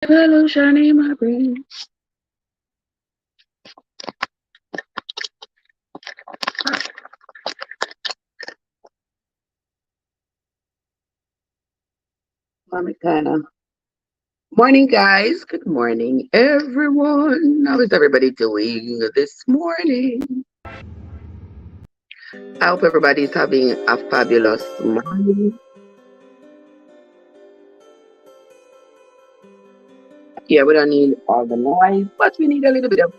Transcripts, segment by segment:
Revolution in my brain. I'm kinda morning, guys. Good morning, everyone. How is everybody doing this morning? I hope everybody's having a fabulous morning. Yeah, we don't need all the noise, but we need a little bit of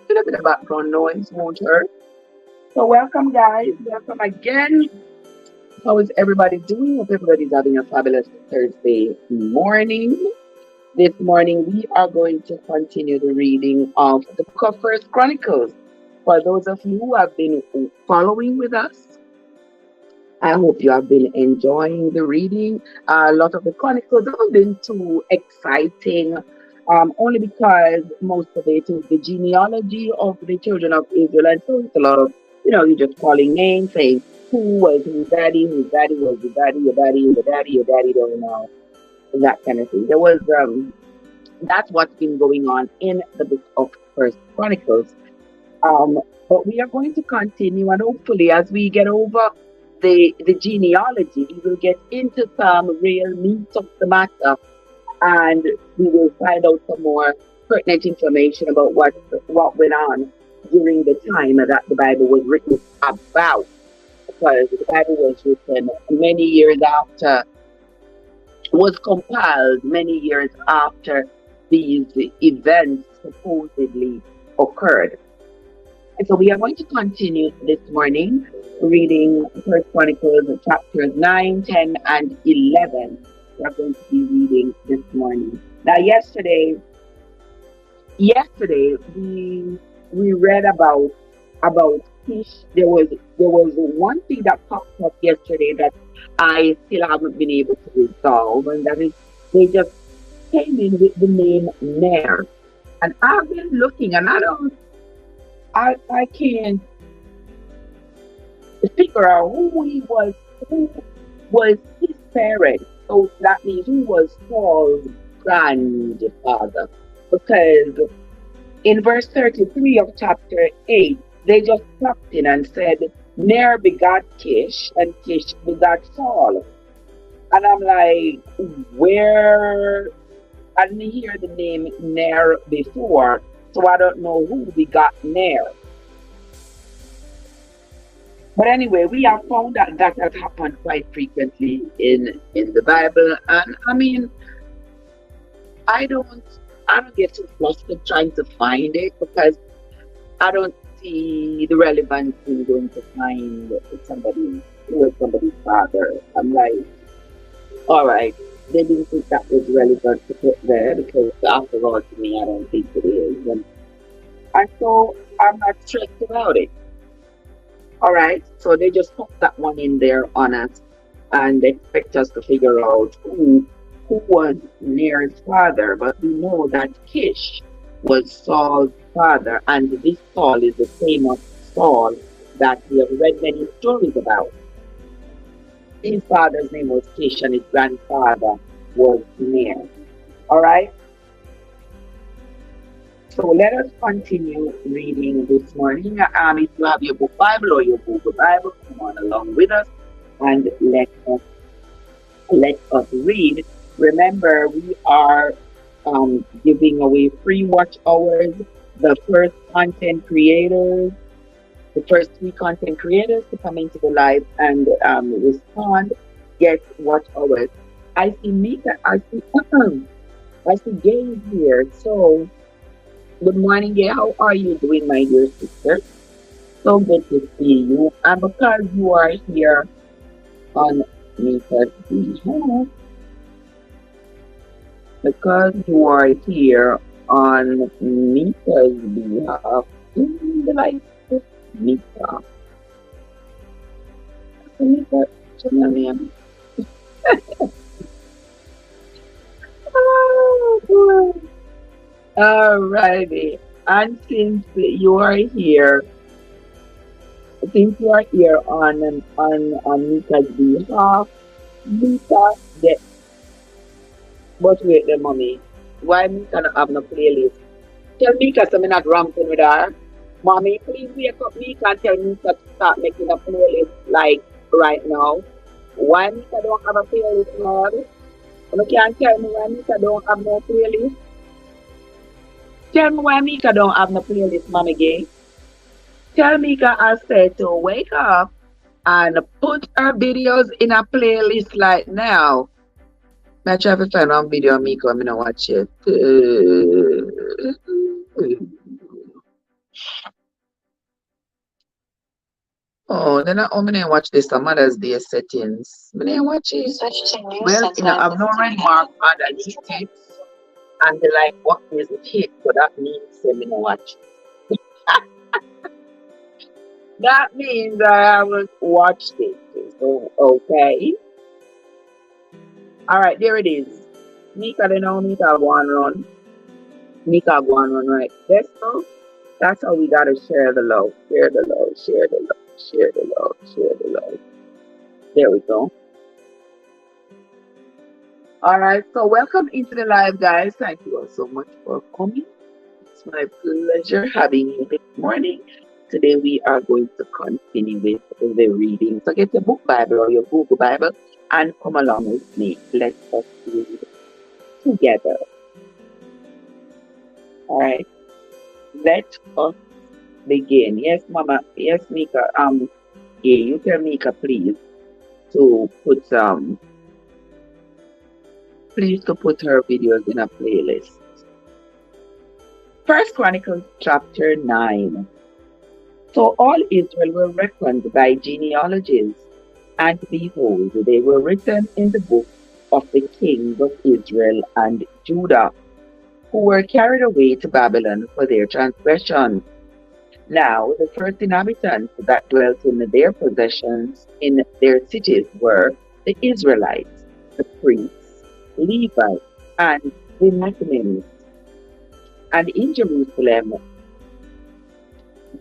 background noise, won't hurt. So welcome, guys. Welcome again. How is everybody doing? Hope everybody's having a fabulous Thursday morning. This morning, we are going to continue the reading of the book of First Chronicles. For those of you who have been following with us, I hope you have been enjoying the reading. A lot of the chronicles haven't been too exciting, only because most of it is the genealogy of the children of Israel. And so it's a lot of, you're just calling names, saying who was whose daddy was the daddy, your daddy don't know, that kind of thing. That's what's been going on in the book of First Chronicles. But we are going to continue, and hopefully, as we get over the genealogy, we will get into some real meat of the matter, and we will find out some more pertinent information about what went on during the time that the Bible was written about. Because the Bible was written many years after, was compiled many years after these events supposedly occurred. And so we are going to continue this morning reading First Chronicles chapters 9, 10, and 11. We are going to be reading this morning. Now, yesterday we read about Kish. There was one thing that popped up yesterday that I still haven't been able to resolve, and that is they just came in with the name Nair. And I've been looking, and I can't figure out who was his parent. So that means who was Saul's grandfather. Because in verse 33 of chapter 8, they just stopped in and said, Ner begot Kish, and Kish begot Saul. And I'm like, where? I didn't hear the name Ner before, so I don't know who begot Ner. But anyway, we have found that has happened quite frequently in the Bible, and I mean, I don't get too flustered trying to find it, because I don't see the relevance in going to find somebody who was somebody's father. I'm like, all right, they didn't think that was relevant to put there, because after all, to me, I don't think it is, and so I'm not stressed about it. All right, so they just put that one in there on us and expect us to figure out who was Ner's father. But we know that Kish was Saul's father, and this Saul is the famous Saul that we have read many stories about. His father's name was Kish, and his grandfather was Ner. All right. So let us continue reading this morning. If you have your book Bible or your Google Bible, come on along with us and let us read. Remember, we are giving away free watch hours. The first three content creators to come into the live and respond get watch hours. I see Mika. I see Gabe here. So. Good morning, Gay. How are you doing, my dear sister? So good to see you. And because you are here on Mika's behalf, in the light of Mika. Mika, oh, boy. Alrighty. And since you are here on Mika's behalf, Mika, but wait the mommy. Why Mika not have no playlist? Tell Mika so me not ramping with her. Mommy, please wake up Mika and tell Mika to start making a playlist like right now. Why Mika don't have a playlist, Lord? You can't tell me why Mika don't have no playlist. Tell me why Mika don't have no playlist, Mommy Gay. Tell Mika I said to wake up and put her videos in a playlist like now. I try to find one video of Mika, I'm gonna watch it. Oh, then I'm gonna watch this Mother's Day settings. I'm gonna watch it. Well, you know, I've not already marked underneath it. And they like, what is it hit? So that means I'm gonna watch. That means I haven't watched it. So, okay. Alright, there it is. Mika, they know Mika go on run. Mika go on run right. That's how we gotta share the love. Share the love, share the love, share the love, share the love. There we go. Alright, so welcome into the live, guys. Thank you all so much for coming. It's my pleasure having you this morning. Today we are going to continue with the reading. So get your book Bible or your Google Bible and come along with me. Let us read together. Alright. Let us begin. Yes, Mama. Yes, Mika. Yeah, you tell Mika please to put please to put her videos in a playlist. First Chronicles chapter 9. So all Israel were reckoned by genealogies, and behold, they were written in the book of the kings of Israel and Judah, who were carried away to Babylon for their transgressions. Now the first inhabitants that dwelt in their possessions in their cities were the Israelites, the priests, Levites, and the Methanims. And in Jerusalem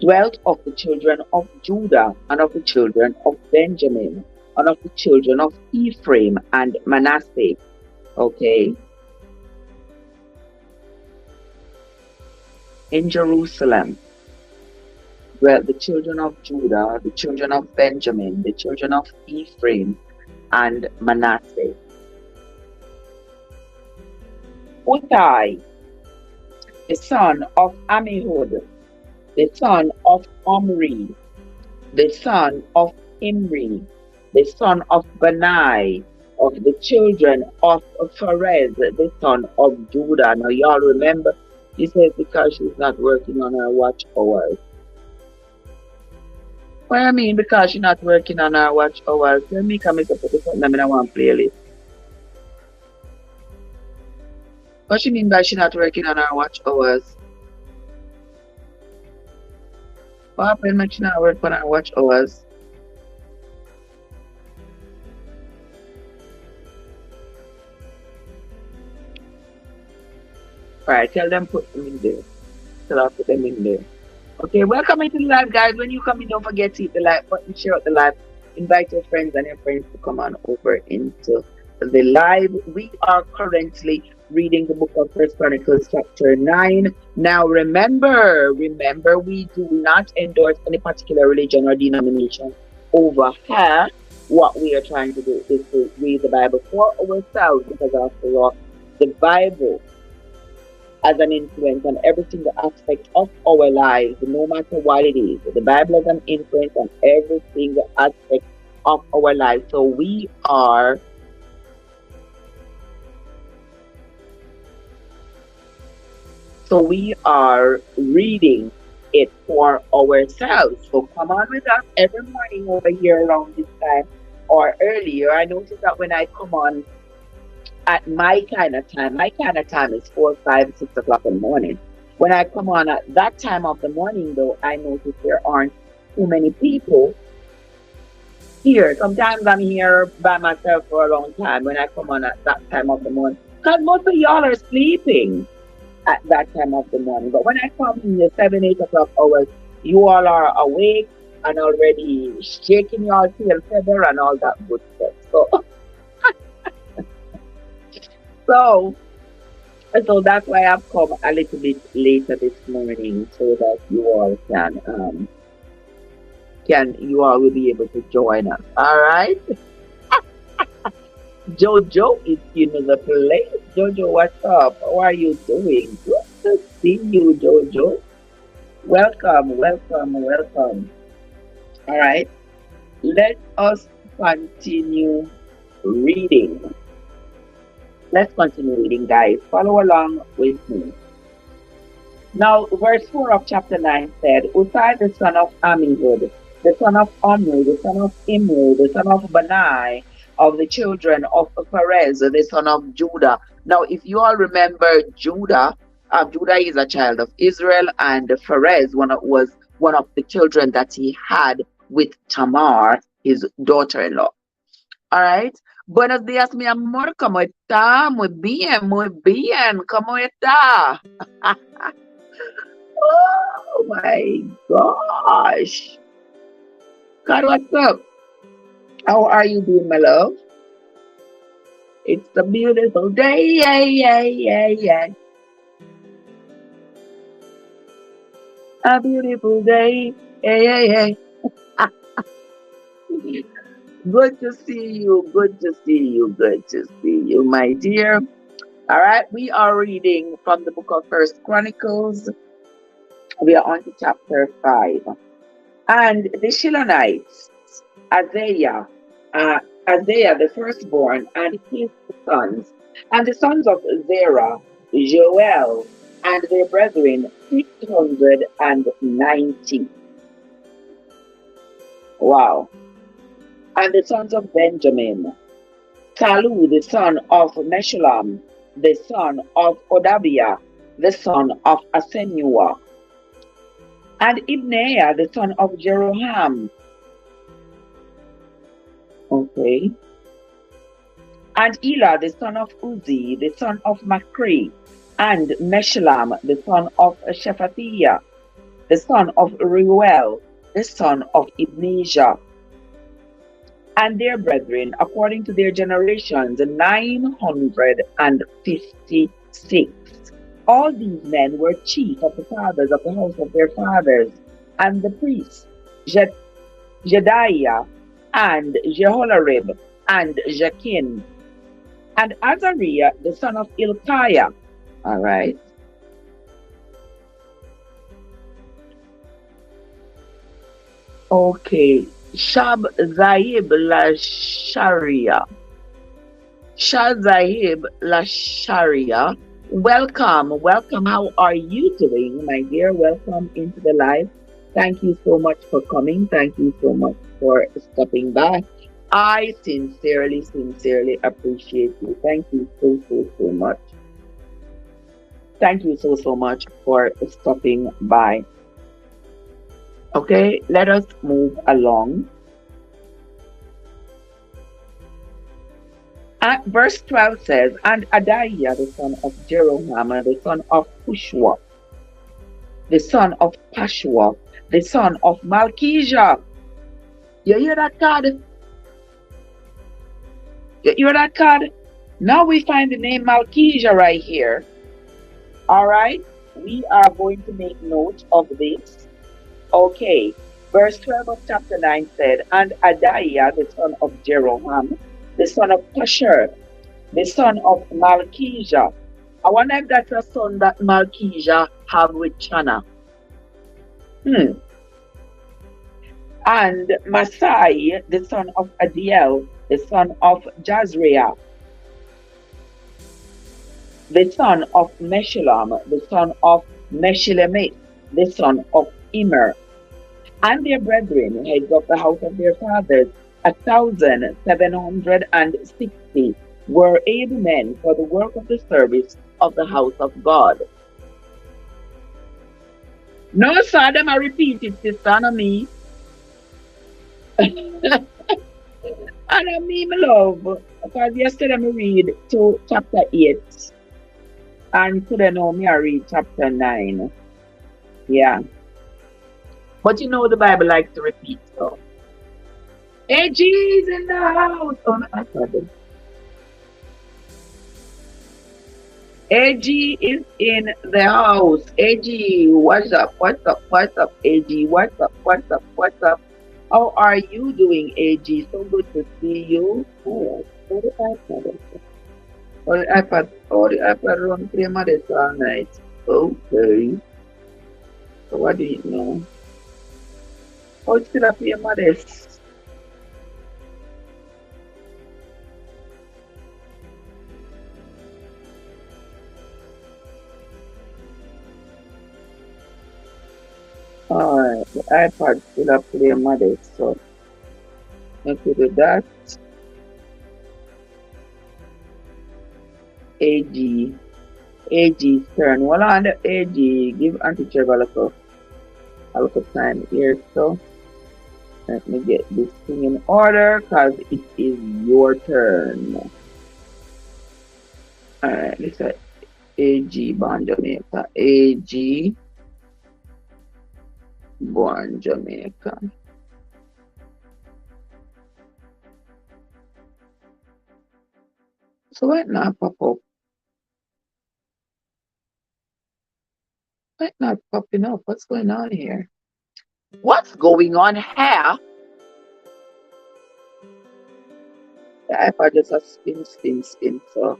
dwelt of the children of Judah, and of the children of Benjamin, and of the children of Ephraim and Manasseh. Okay. In Jerusalem dwelt the children of Judah, the children of Benjamin, the children of Ephraim and Manasseh. Uthai, the son of Ammihud, the son of Omri, the son of Imri, the son of Benai, of the children of Pharez, the son of Judah. Now y'all remember, he says because she's not working on her watch hours. What I mean because she's not working on her watch hours? Let me come into put something in one playlist. What she mean by she not working on her watch hours? What happened when she not work on her watch hours? Alright, tell them put them in there. Tell her put them in there. Okay, welcome into the live, guys. When you come in, don't forget to hit the like button, share out the live, invite your friends and your friends to come on over into the live. We are currently reading the book of First Chronicles chapter 9. Now remember, we do not endorse any particular religion or denomination over here. What we are trying to do is to read the Bible for ourselves, because after all, the Bible has an influence on every single aspect of our lives, no matter what it is. The Bible has an influence on every single aspect of our lives. So we are reading it for ourselves. So come on with us every morning over here around this time or earlier. I notice that when I come on at my kind of time is 4, 5, 6 o'clock in the morning. When I come on at that time of the morning, though, I notice there aren't too many people here. Sometimes I'm here by myself for a long time when I come on at that time of the morning, because most of y'all are sleeping at that time of the morning. But when I come in the 7, 8 o'clock hours, you all are awake and already shaking your tail feather and all that good stuff. So So that's why I've come a little bit later this morning so that you all can you all will be able to join us. All right. Jojo is in the place. Jojo, what's up? How are you doing? Good to see you, Jojo. Welcome, welcome, welcome. All right. Let us continue reading. Let's continue reading, guys. Follow along with me. Now, verse 4 of chapter 9 said, Usai the son of Amihud, the son of Omri, the son of Imri, the son of Benai, of the children of Perez, the son of Judah. Now, if you all remember Judah, Judah is a child of Israel, and Perez was one of the children that he had with Tamar, his daughter-in-law. All right. Buenos días, mi amor. ¿Cómo está? Muy bien, muy bien. ¿Cómo está? Oh my gosh. God, what's up? How are you doing, my love? It's a beautiful day. Yeah, yeah, yeah, yeah. A beautiful day. Yeah, yeah, yeah. Good to see you. Good to see you. Good to see you, my dear. All right. We are reading from the book of First Chronicles. We are on to chapter 5. And the Shilonites, Isaiah the firstborn, and his sons, and the sons of Zerah, Joel, and their brethren, 690. Wow. And the sons of Benjamin, Salu, the son of Meshullam, the son of Odabiah, the son of Asenua, and Ibneiah, the son of Jeroham. Okay. And Elah, the son of Uzi, the son of Machri, and Meshullam, the son of Shephatiah, the son of Reuel, the son of Ibnijah, and their brethren, according to their generations, 956. All these men were chief of the fathers of the house of their fathers, and the priests, Jedaiah, and Jeholarib, and Jachin, and Azariah, the son of Ilkiah. All right. Okay. Shabzaib Lasharia. Shazahib Lasharia. Welcome, welcome. How are you doing, my dear? Welcome into the live. Thank you so much for coming. Thank you so much for stopping by. I sincerely, sincerely appreciate you. Thank you so, so, so much. Thank you so, so much for stopping by. Okay, let us move along. Verse 12 says, And Adaiah, the son of Jeroham, the son of Pushwa, the son of Pashua, the son of Malchijah. You hear that, God? You hear that, God? Now we find the name Malchijah right here. All right, we are going to make note of this. Okay, verse 12 of chapter 9 said, And Adaiah, the son of Jeroham, the son of Pashur, the son of Malchijah. I wonder if that's a son that Malchijah have with Chana. And Masai, the son of Adiel, the son of Jazreah, the son of Meshullam, the son of Meshilemeth, the son of Immer, and their brethren, heads of the house of their fathers, 1,760 were able men for the work of the service of the house of God. No, sir, them I repeat it, sister, and me. And me, my love, because yesterday I read to chapter 8, and today now I read chapter 9. Yeah. But you know the Bible likes to repeat stuff. Hey, G's in the house. Oh, no, I thought it. AG is in the house. AG, what's up? What's up? What's up, AG? What's up? What's up? What's up? How are you doing, AG? So good to see you. Oh, oh, the iPad. Oh, the iPad run play this all night. Okay. So what do you know? Oh, it's still a play this. Alright, the iPad still a play this, so let me do that. AG. AG's turn. Well, on the AG, give Auntie Trevor a little time here. So let me get this thing in order because it is your turn. Alright, this is AG born Jamaica. AG born Jamaica. So why not pop up? Why not popping up? What's going on here? What's going on here? The iPad just a spin. So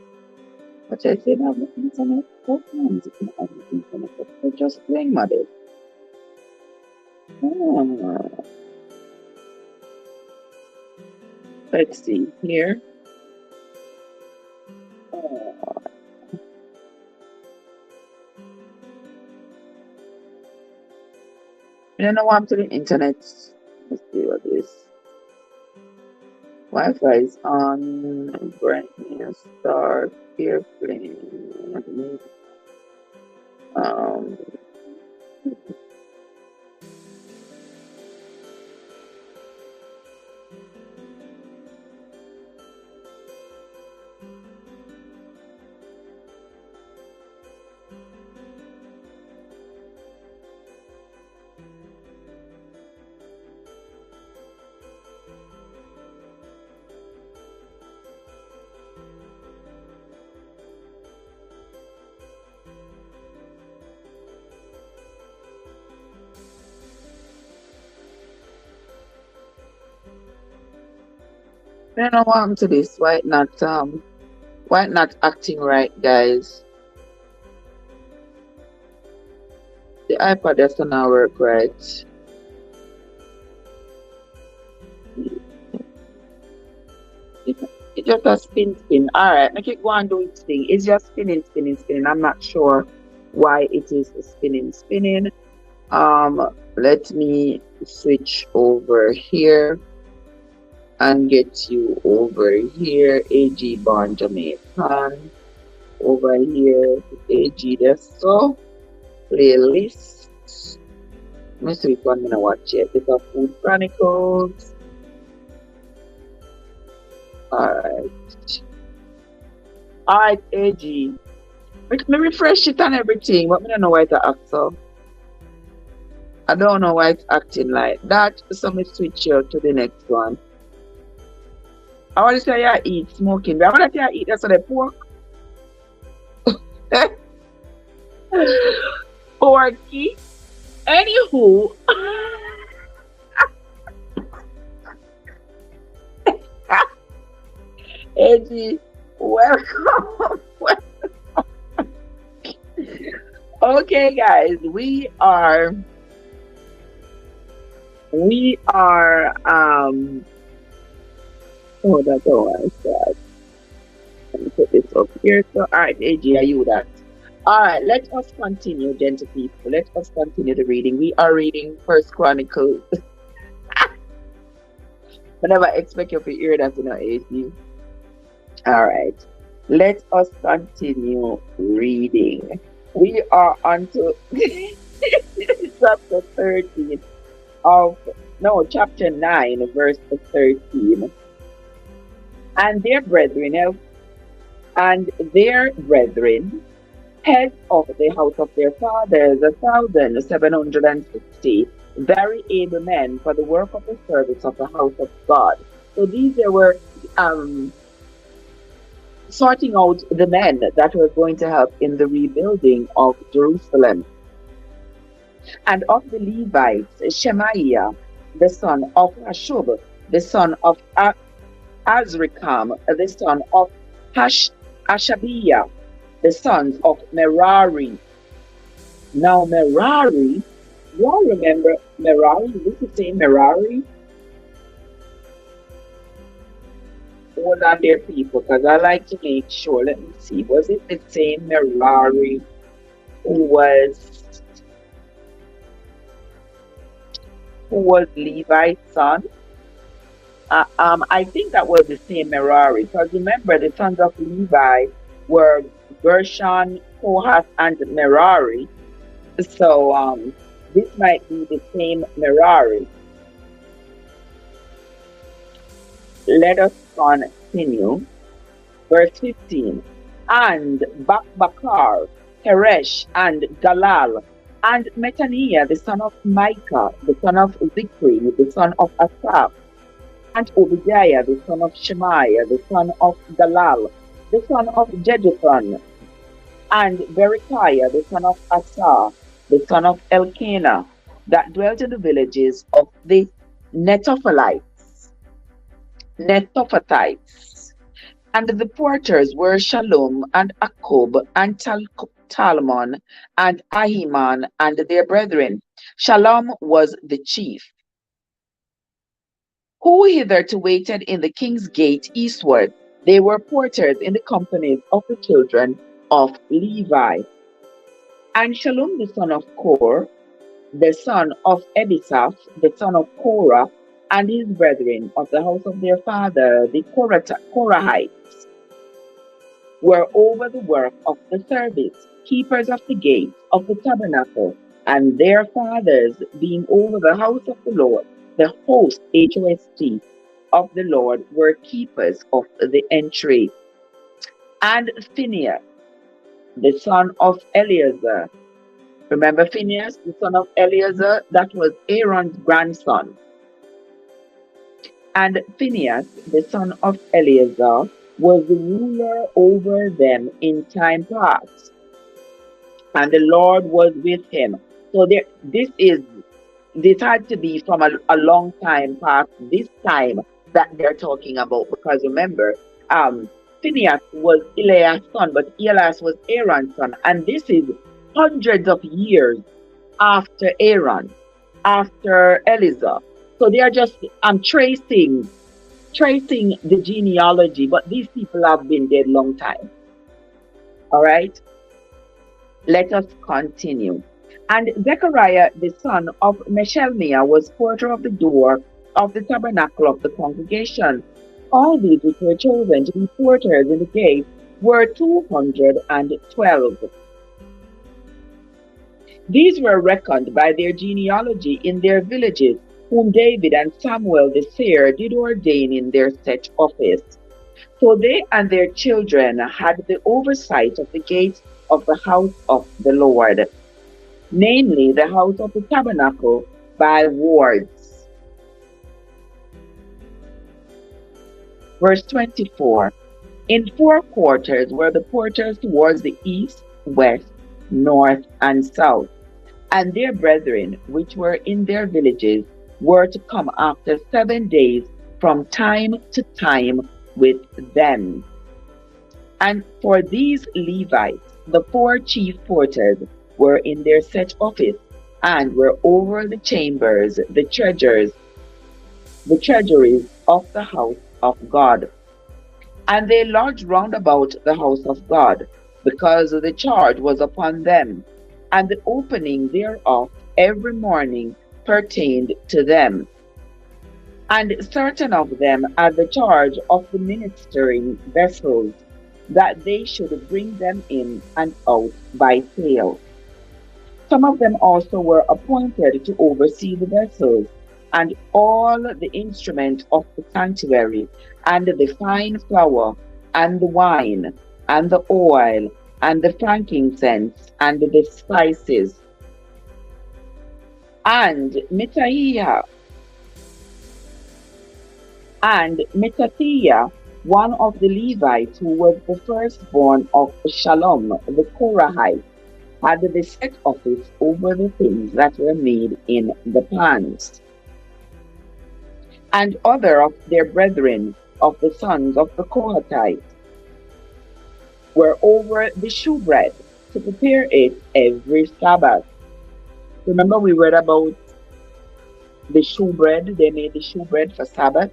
what I said, I have the internet. How comes it can have the internet? We're just playing mother. Let's see here. I don't know what I'm to the internet. Let's see what it is. Wi-Fi is on. Brightness start. Airplane. I don't know what happened to this. Why it not acting right, guys? The iPad doesn't now work right. It just a spin. Alright, make it go and do its thing. It's just spinning. I'm not sure why it is spinning. Let me switch over here and get you over here. AG born Jamaican. Over here, AG that's so. Playlist. Let me see which one I'm gonna watch it. It's a Food Chronicles. Alright, AG. Let me refresh it and everything, but I don't know why it's act so. I don't know why it's acting like that. So me switch you to the next one. I want to say I eat smoking, but I want to say I eat that's what I pork. Porky. Anywho. AG, welcome. Okay, guys, we are oh, that's all I said. Let me put this up here. So, all right, AG, are you that? All right, let us continue, gentle people. Let us continue the reading. We are reading First Chronicles. I never expect you to hear that, AG. All right, let us continue reading. We are on to chapter 13 chapter 9, verse 13. And their brethren, heads of the house of their fathers, 1,760 very able men for the work of the service of the house of God. So these were sorting out the men that were going to help in the rebuilding of Jerusalem. And of the Levites, Shemaiah, the son of Hashub, the son of Azrikam, the son of Hashabiah, the sons of Merari. Now Merari, y'all remember Merari? This is the same Merari. Hold on there, people, because I like to make sure. Let me see. Was it the same Merari who was Levi's son? I think that was the same Merari, because remember the sons of Levi were Gershon, Kohath, and Merari. So this might be the same Merari. Let us continue. Verse 15. And Bakbakar, Heresh, and Galal, and Metaniah, the son of Micah, the son of Zikri, the son of Asaph, and Obadiah, the son of Shemaiah, the son of Galal, the son of Jeduthun, and Berechiah, the son of Asah, the son of Elkanah, that dwelt in the villages of the Netophathites. And the porters were Shalom, and Akub, and Talmon, and Ahiman, and their brethren. Shalom was the chief, who hitherto waited in the king's gate eastward. They were porters in the companies of the children of Levi. And Shalom the son of Kor, the son of Ebisaph, the son of Korah, and his brethren of the house of their father, the Korahites, were over the work of the service, keepers of the gates of the tabernacle, and their fathers being over the house of the Lord, the host, HOST, of the Lord, were keepers of the entry. And Phinehas, the son of Eleazar, remember Phinehas, the son of Eleazar, that was Aaron's grandson. And Phinehas, the son of Eleazar, was the ruler over them in time past, and the Lord was with him. So this had to be from a long time past, this time that they're talking about, because remember, Phinehas was Elias' son, but Elias was Aaron's son, and this is hundreds of years after Aaron, after Eleazar. So they are just tracing the genealogy, but these people have been dead long time. All right, let us continue. And Zechariah, the son of Meshelmiah, was porter of the door of the tabernacle of the congregation. All these which were chosen to be porters in the gate were 212. These were reckoned by their genealogy in their villages, whom David and Samuel the seer did ordain in their set office. So they and their children had the oversight of the gates of the house of the Lord, namely the house of the tabernacle by wards. Verse 24. In 4 quarters were the porters towards the east, west, north, and south, and their brethren which were in their villages were to come after 7 days from time to time with them. And for these Levites, the 4 chief porters were in their set office, and were over the chambers, the treasuries of the house of God. And they lodged round about the house of God, because the charge was upon them, and the opening thereof every morning pertained to them. And certain of them had the charge of the ministering vessels, that they should bring them in and out by sale. Some of them also were appointed to oversee the vessels, and all the instruments of the sanctuary, and the fine flour, and the wine, and the oil, and the frankincense, and the spices. And Mittathiah, one of the Levites, who was the firstborn of Shalom, the Korahite, had the set office over the things that were made in the pans. And other of their brethren of the sons of the Kohathites were over the shewbread to prepare it every Sabbath. Remember we read about the shewbread, they made the shewbread for Sabbath.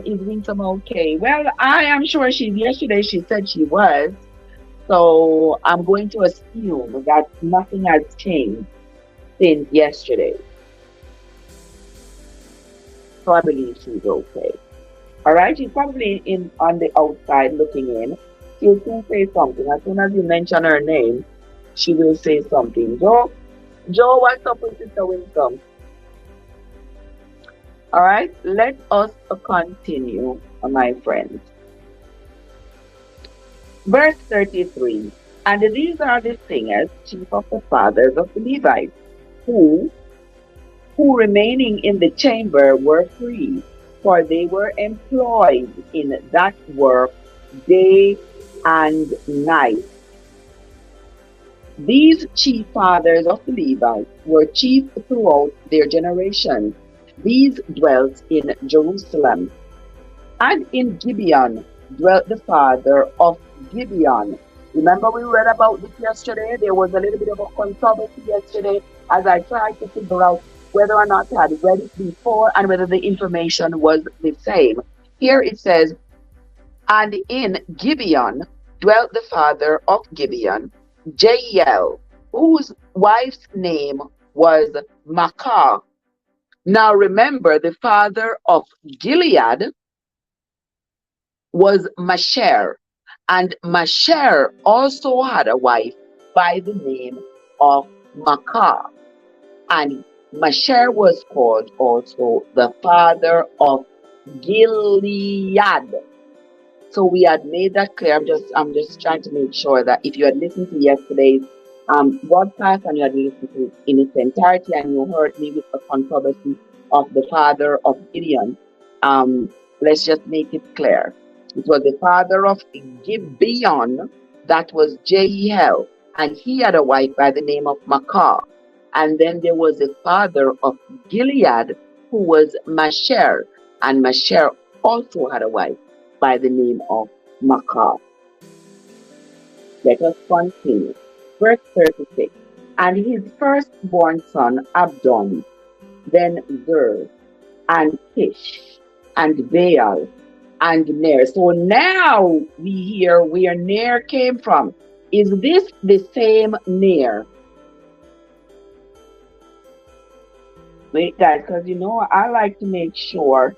Is Winsome okay? Well, I am sure yesterday she said she was. So I'm going to assume that nothing has changed since yesterday. So I believe she's okay. All right, she's probably on the outside looking in. She'll soon say something. As soon as you mention her name, she will say something. Joe, what's up with Sister Winsome? All right, let us continue, my friends. Verse 33. And these are the singers, chief of the fathers of the Levites, who remaining in the chamber were free, for they were employed in that work day and night. These chief fathers of the Levites were chief throughout their generations. These dwelt in Jerusalem. And in Gibeon dwelt the father of Gibeon. Remember we read about this yesterday? There was a little bit of a controversy yesterday as I tried to figure out whether or not I had read it before and whether the information was the same. Here it says, and in Gibeon dwelt the father of Gibeon, Jael, whose wife's name was Maachah. Now remember, the father of Gilead was Masher, and Masher also had a wife by the name of Maachah, and Masher was called also the father of Gilead. So we had made that clear. I'm just trying to make sure that if you had listened to yesterday's broadcast and you had listened to it in its entirety and you heard me with the controversy of the father of Gideon, let's just make it clear. It was the father of Gibeon, that was Jael, and he had a wife by the name of Maachah. And then there was a father of Gilead who was Masher, and Masher also had a wife by the name of Maachah. Let us continue. Verse 36. And his firstborn son Abdon, then Zer, and Kish, and Baal, and Ner. So now we hear where Ner came from. Is this the same Ner? Wait, guys, because I like to make sure,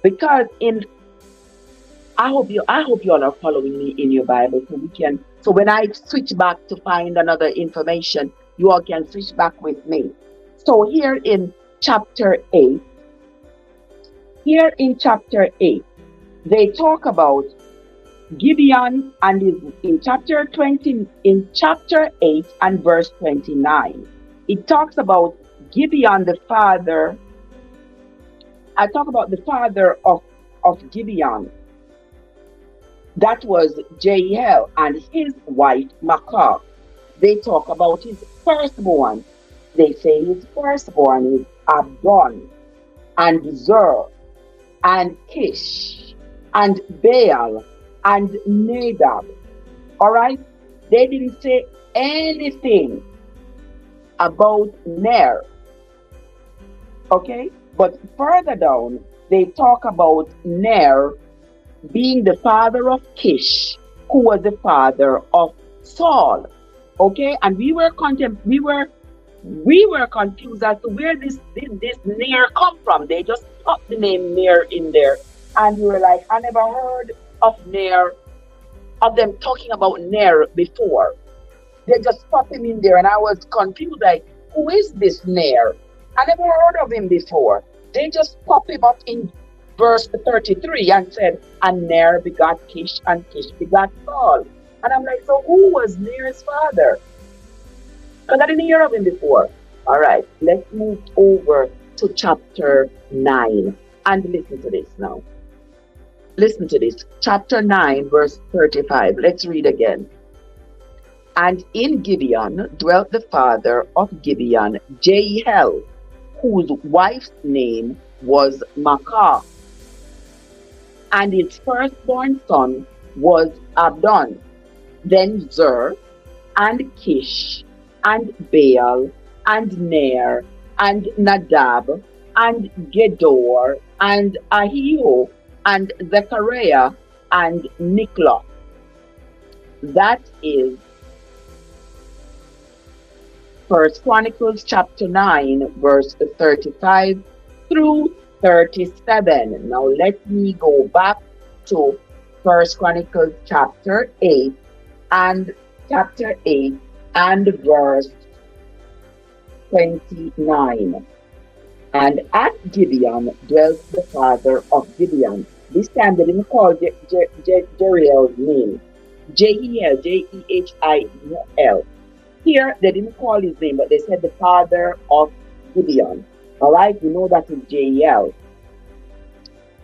because I hope you all are following me in your Bible, so when I switch back to find another information, you all can switch back with me. So here in chapter 8, they talk about Gibeon, and in chapter 8 and verse 29, it talks about Gibeon, the father. I talk about the father of Gibeon. That was Jael and his wife Maachah. They talk about his firstborn. They say his firstborn is Abdon, and Zer, and Kish, and Baal, and Nadab. All right? They didn't say anything about Ner. Okay? But further down, they talk about Ner being the father of Kish, who was the father of Saul. Okay? And we were confused as to where this Ner come from. They just put the name Ner in there. And we were like, I never heard of Ner, of them talking about Ner before. They just put him in there, and I was confused, like, who is this Ner? I never heard of him before. They just pop him up in verse 33 and said, and Ner begot Kish, and Kish begot Saul. And I'm like, so who was Ner's father? Because I didn't hear of him before. All right, let's move over to chapter 9. And listen to this now. Listen to this. Chapter 9, verse 35. Let's read again. And in Gibeon dwelt the father of Gibeon, Jehiel, whose wife's name was Maachah. And his firstborn son was Abdon, then Zur, and Kish, and Baal, and Ner, and Nadab, and Gedor, and Ahio, and Zechariah, and Mikloth. That is 1 Chronicles chapter 9, verse 35 through 37. Now let me go back to 1 Chronicles chapter 8 and verse 29. And at Gibeon dwelt the father of Gibeon. This time they didn't call Jeriel's name. Jehiel, Jehiel. Here they didn't call his name, but they said the father of Gibeon. All right, we know that is Jehiel,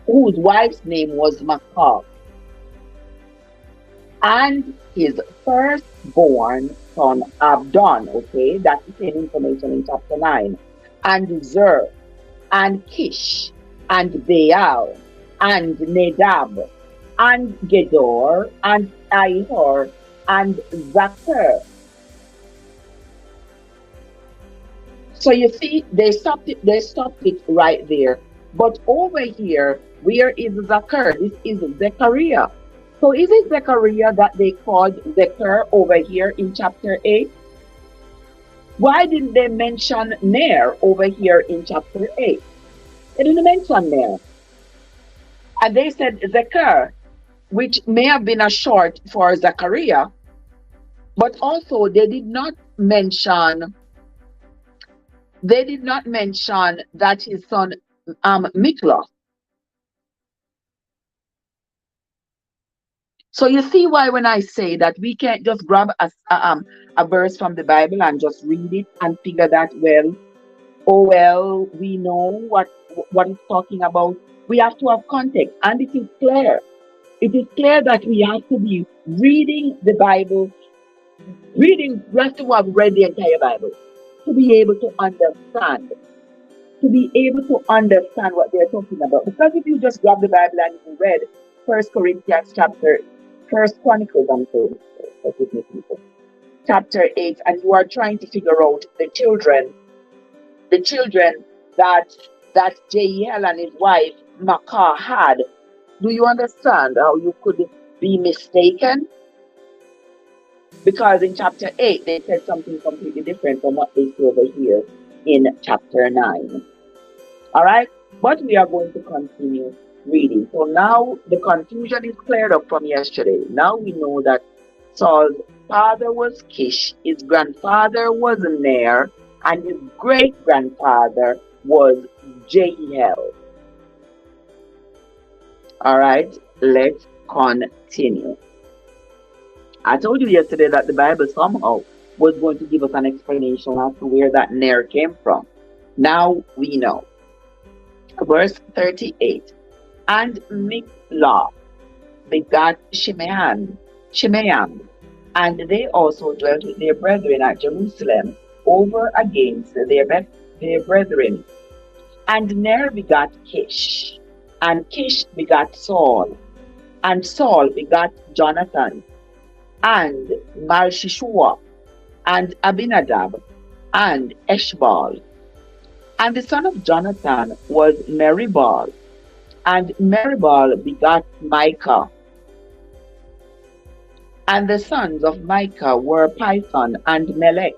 whose wife's name was Maachah. And his firstborn son Abdon, okay, that's the same information in chapter 9. And Zur, and Kish, and Baal, and Nadab, and Gedor, and Ahihor, and Zachar. So you see, they stopped it right there. But over here, where is Zachar? This is Zechariah. So is it Zechariah that they called Zechar over here in chapter 8? Why didn't they mention Ner over here in chapter 8? They didn't mention Ner. And they said Zechar, which may have been a short for Zechariah, but also they did not mention that his son Mikloth. So you see why when I say that we can't just grab a verse from the Bible and just read it and figure that, well, we know what it's talking about. We have to have context, and it is clear. It is clear that we have to be reading the Bible, we have to have read the entire Bible to be able to understand what they're talking about. Because if you just grab the Bible and you read First Chronicles, chapter 8, and you are trying to figure out the children that Jehiel and his wife Maachah had, do you understand how you could be mistaken? Because in chapter 8 they said something completely different from what they see over here in chapter 9. All right, but we are going to continue reading. So now the confusion is cleared up from yesterday. Now we know that Saul's father was Kish, his grandfather was Ner, and his great-grandfather was Jehiel. All right, let's continue. I told you yesterday that the Bible somehow was going to give us an explanation as to where that Ner came from. Now we know. Verse 38. And Mikloth begat Shimeam, and they also dwelt with their brethren at Jerusalem over against their brethren. And Ner begat Kish, and Kish begat Saul, and Saul begat Jonathan, and Malchishua, and Abinadab, and Eshbal. And the son of Jonathan was Meribal, and Meribal begat Micah. And the sons of Micah were Python, and Melech,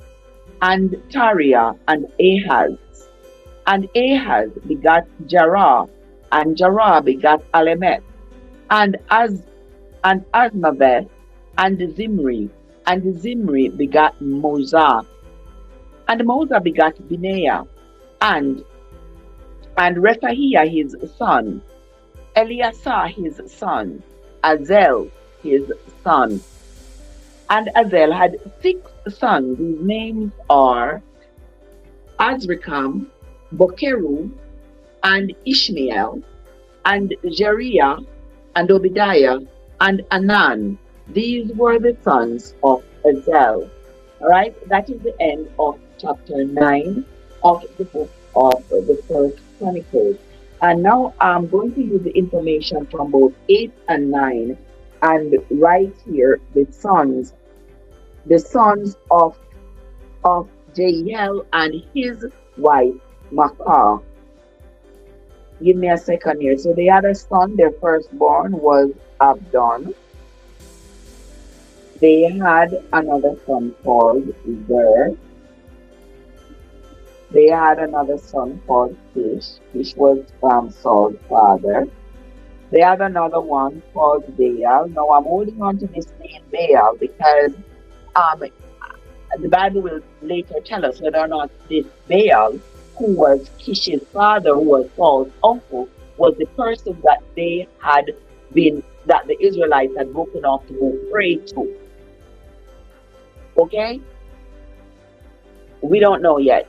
and Tariah, and Ahaz. And Ahaz begat Jarah, and Jarah begat Alemeth, and Azmaveth, and Zimri, and Zimri begat Moza, and Moza begat Binea, and Rephahiah his son, Eleazar his son, Azel his son. And Azel had 6 sons whose names are Azrikam, Bokeru, and Ishmael, and Jeriah, and Obadiah, and Anan. These were the sons of Azel. All right, that is the end of chapter 9 of the book of the First Chronicles. And now I'm going to use the information from both 8 and 9 and right here the sons of Jehiel and his wife Makah. Give me a second here. So they had a son, their firstborn was Abdon. They had another son called Zer. They had another son called Kish. Kish was Saul's father. They had another one called Baal. Now I'm holding on to this name Baal because the Bible will later tell us whether or not this Baal, who was Kish's father, who was Saul's uncle, was the person that that the Israelites had broken off to go pray to. Okay? We don't know yet.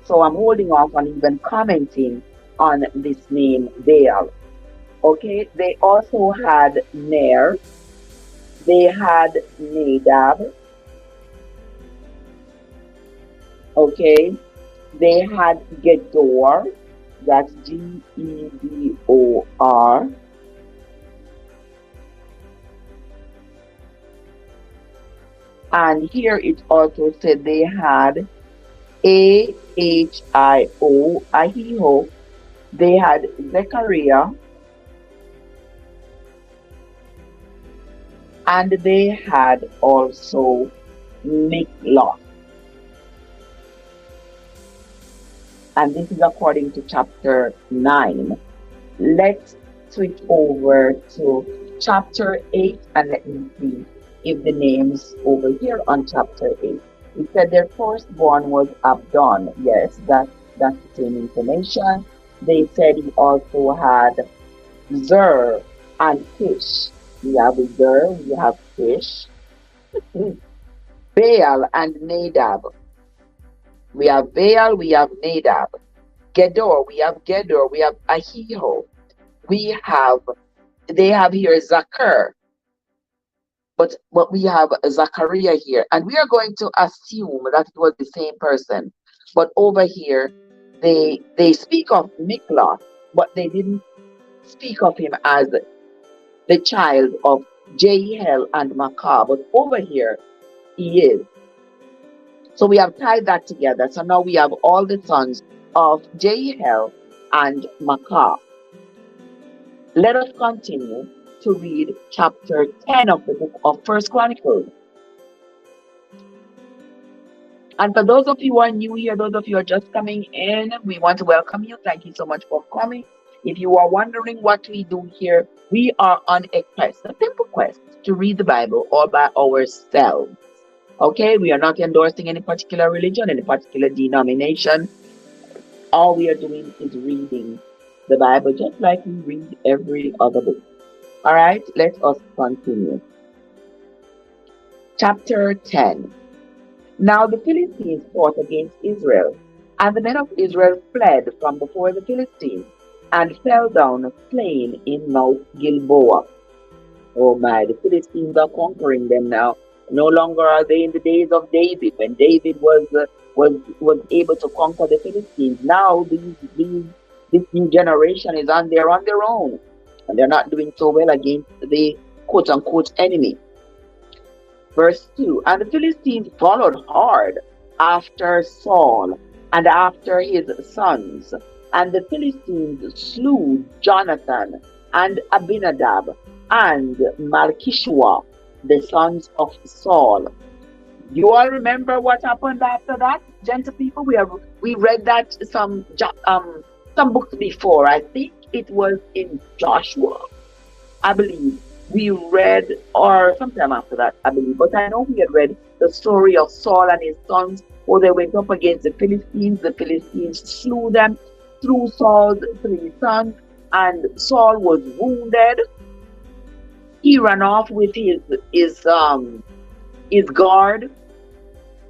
So I'm holding off on even commenting on this name Baal. Okay? They also had Ner. They had Nadab. Okay? They had Gedor. That's Gedor. And here it also said they had Ahio. They had Zechariah. And they had also Mikloth. And this is according to chapter 9. Let's switch over to chapter 8 and let me see if the names over here on chapter 8. It said their firstborn was Abdon. Yes, that's the same information. They said he also had Zer and Kish. We have Zer, we have Kish. Baal and Nadab. We have Baal, we have Nadab. Gedor, we have Ahio. They have here Zachar. But we have Zachariah here. And we are going to assume that it was the same person. But over here, they speak of Mikloth, but they didn't speak of him as the child of Jehiel and Makah. But over here, he is. So we have tied that together. So now we have all the sons of Jehiel and Makah. Let us continue to read chapter 10 of the book of First Chronicles. And for those of you who are new here, those of you who are just coming in, we want to welcome you. Thank you so much for coming. If you are wondering what we do here, we are on a quest, a simple quest to read the Bible all by ourselves. Okay, we are not endorsing any particular religion, any particular denomination. All we are doing is reading the Bible just like we read every other book. All right, let us continue. Chapter 10. Now the Philistines fought against Israel, and the men of Israel fled from before the Philistines, and fell down slain in Mount Gilboa. Oh my, the Philistines are conquering them now. No longer are they in the days of David, when David was able to conquer the Philistines. Now this new generation is on their own, and they're not doing so well against the quote-unquote enemy. Verse 2, and the Philistines followed hard after Saul and after his sons, and the Philistines slew Jonathan and Abinadab and Malchishua, the sons of Saul. You all remember what happened after that, gentle people? We read that some books before. I think it was in Joshua, I believe. We read, or sometime after that, I believe. But I know we had read the story of Saul and his sons, where they went up against the Philistines. The Philistines slew them, slew Saul's 3 sons, and Saul was wounded. He ran off with his guard.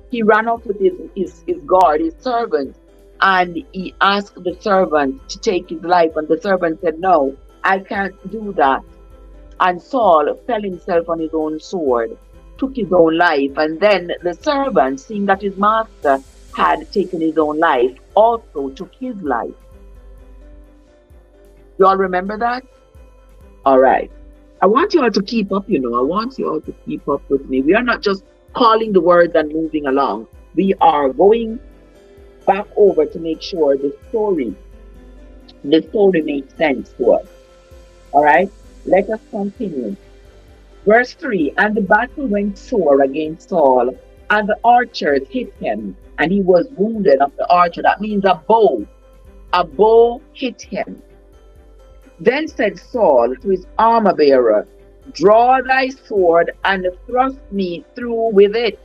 He ran off with his guard, his servant, and he asked the servant to take his life, and the servant said no. I can't do that. And Saul fell himself on his own sword, took his own life, and then the servant, seeing that his master had taken his own life, also took his life. You all remember that? All right. I want you all to keep up, I want you all to keep up with me. We are not just calling the words and moving along. We are going back over to make sure the story makes sense to us. All right? Let us continue. Verse 3, and the battle went sore against Saul, and the archers hit him, and he was wounded of the archer. That means a bow hit him. Then said Saul to his armor bearer, draw thy sword and thrust me through with it,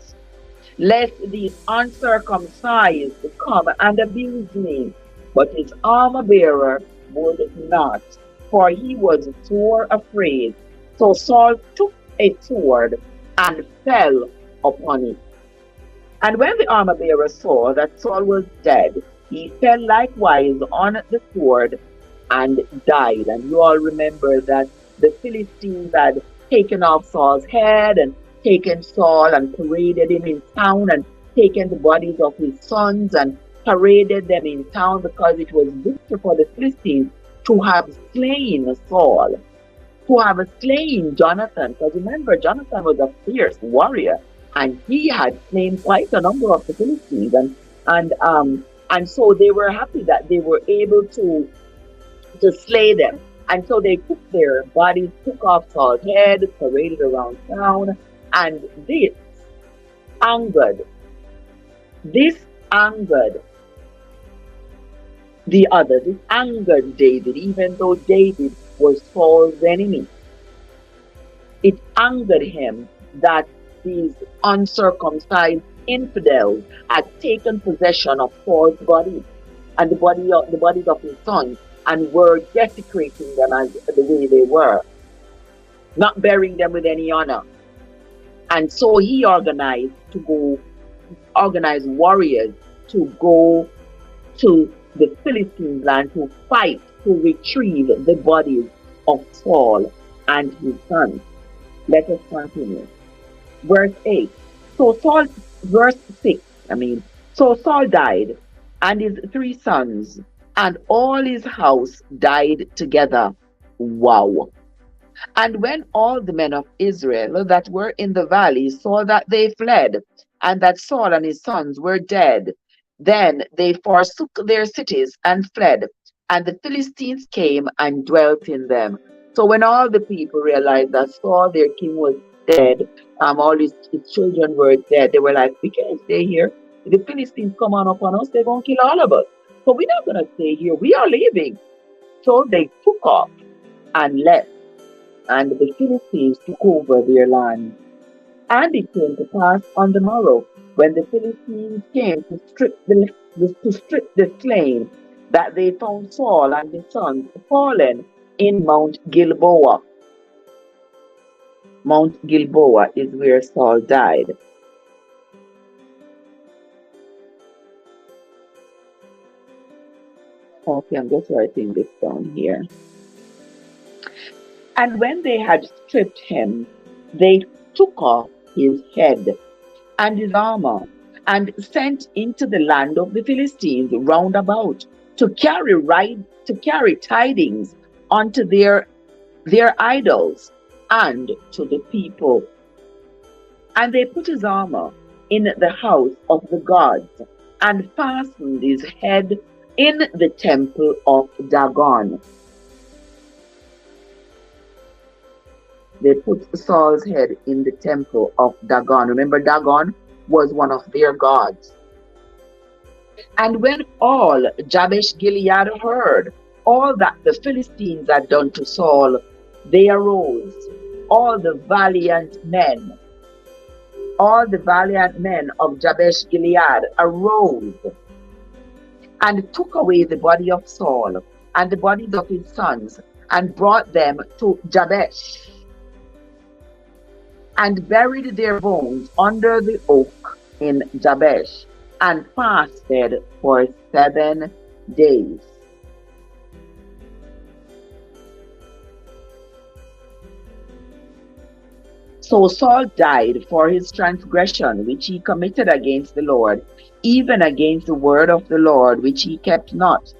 lest these uncircumcised come and abuse me. But his armor bearer would not, for he was sore afraid. So Saul took a sword and fell upon it. And when the armor bearer saw that Saul was dead, he fell likewise on the sword and died. And you all remember that the Philistines had taken off Saul's head and taken Saul and paraded him in town, and taken the bodies of his sons and paraded them in town, because it was victory for the Philistines to have slain Saul, to have slain Jonathan. Because remember, Jonathan was a fierce warrior, and he had slain quite a number of the Philistines, and so they were happy that they were able to slay them. And so they took their bodies, took off Saul's head, paraded around town, and this angered the others. It angered David, even though David was Saul's enemy. It angered him that these uncircumcised infidels had taken possession of Saul's body and the bodies of his sons, and were desecrating them as the way they were, not burying them with any honor. And so he organized warriors to go to the Philistine land to fight, to retrieve the bodies of Saul and his sons. Let us continue. Verse 8. Verse 6, So Saul died, and his 3 sons, and all his house died together. Wow. And when all the men of Israel that were in the valley saw that they fled, and that Saul and his sons were dead, then they forsook their cities and fled, and the Philistines came and dwelt in them. So when all the people realized that Saul, their king, was dead, all his children were dead, they were like, we can't stay here. If the Philistines come on upon us, they're going to kill all of us. So we're not going to stay here. We are leaving. So they took off and left, and the Philistines took over their land. And it came to pass on the morrow, when the Philistines came to strip the slain, that they found Saul and his sons fallen in Mount Gilboa. Mount Gilboa is where Saul died. Okay, I'm just writing this down here. And when they had stripped him, they took off his head and his armor, and sent into the land of the Philistines round about, to carry tidings unto their idols and to the people. And they put his armor in the house of the gods, and fastened his head in the temple of Dagon. They put Saul's head in the temple of Dagon. Remember, Dagon was one of their gods. And when all Jabesh Gilead heard all that the Philistines had done to Saul, they arose, all the valiant men of Jabesh Gilead arose, and took away the body of Saul and the bodies of his sons, and brought them to Jabesh, and buried their bones under the oak in Jabesh, and fasted for 7 days. So Saul died for his transgression which he committed against the Lord, even against the word of the Lord which he kept not,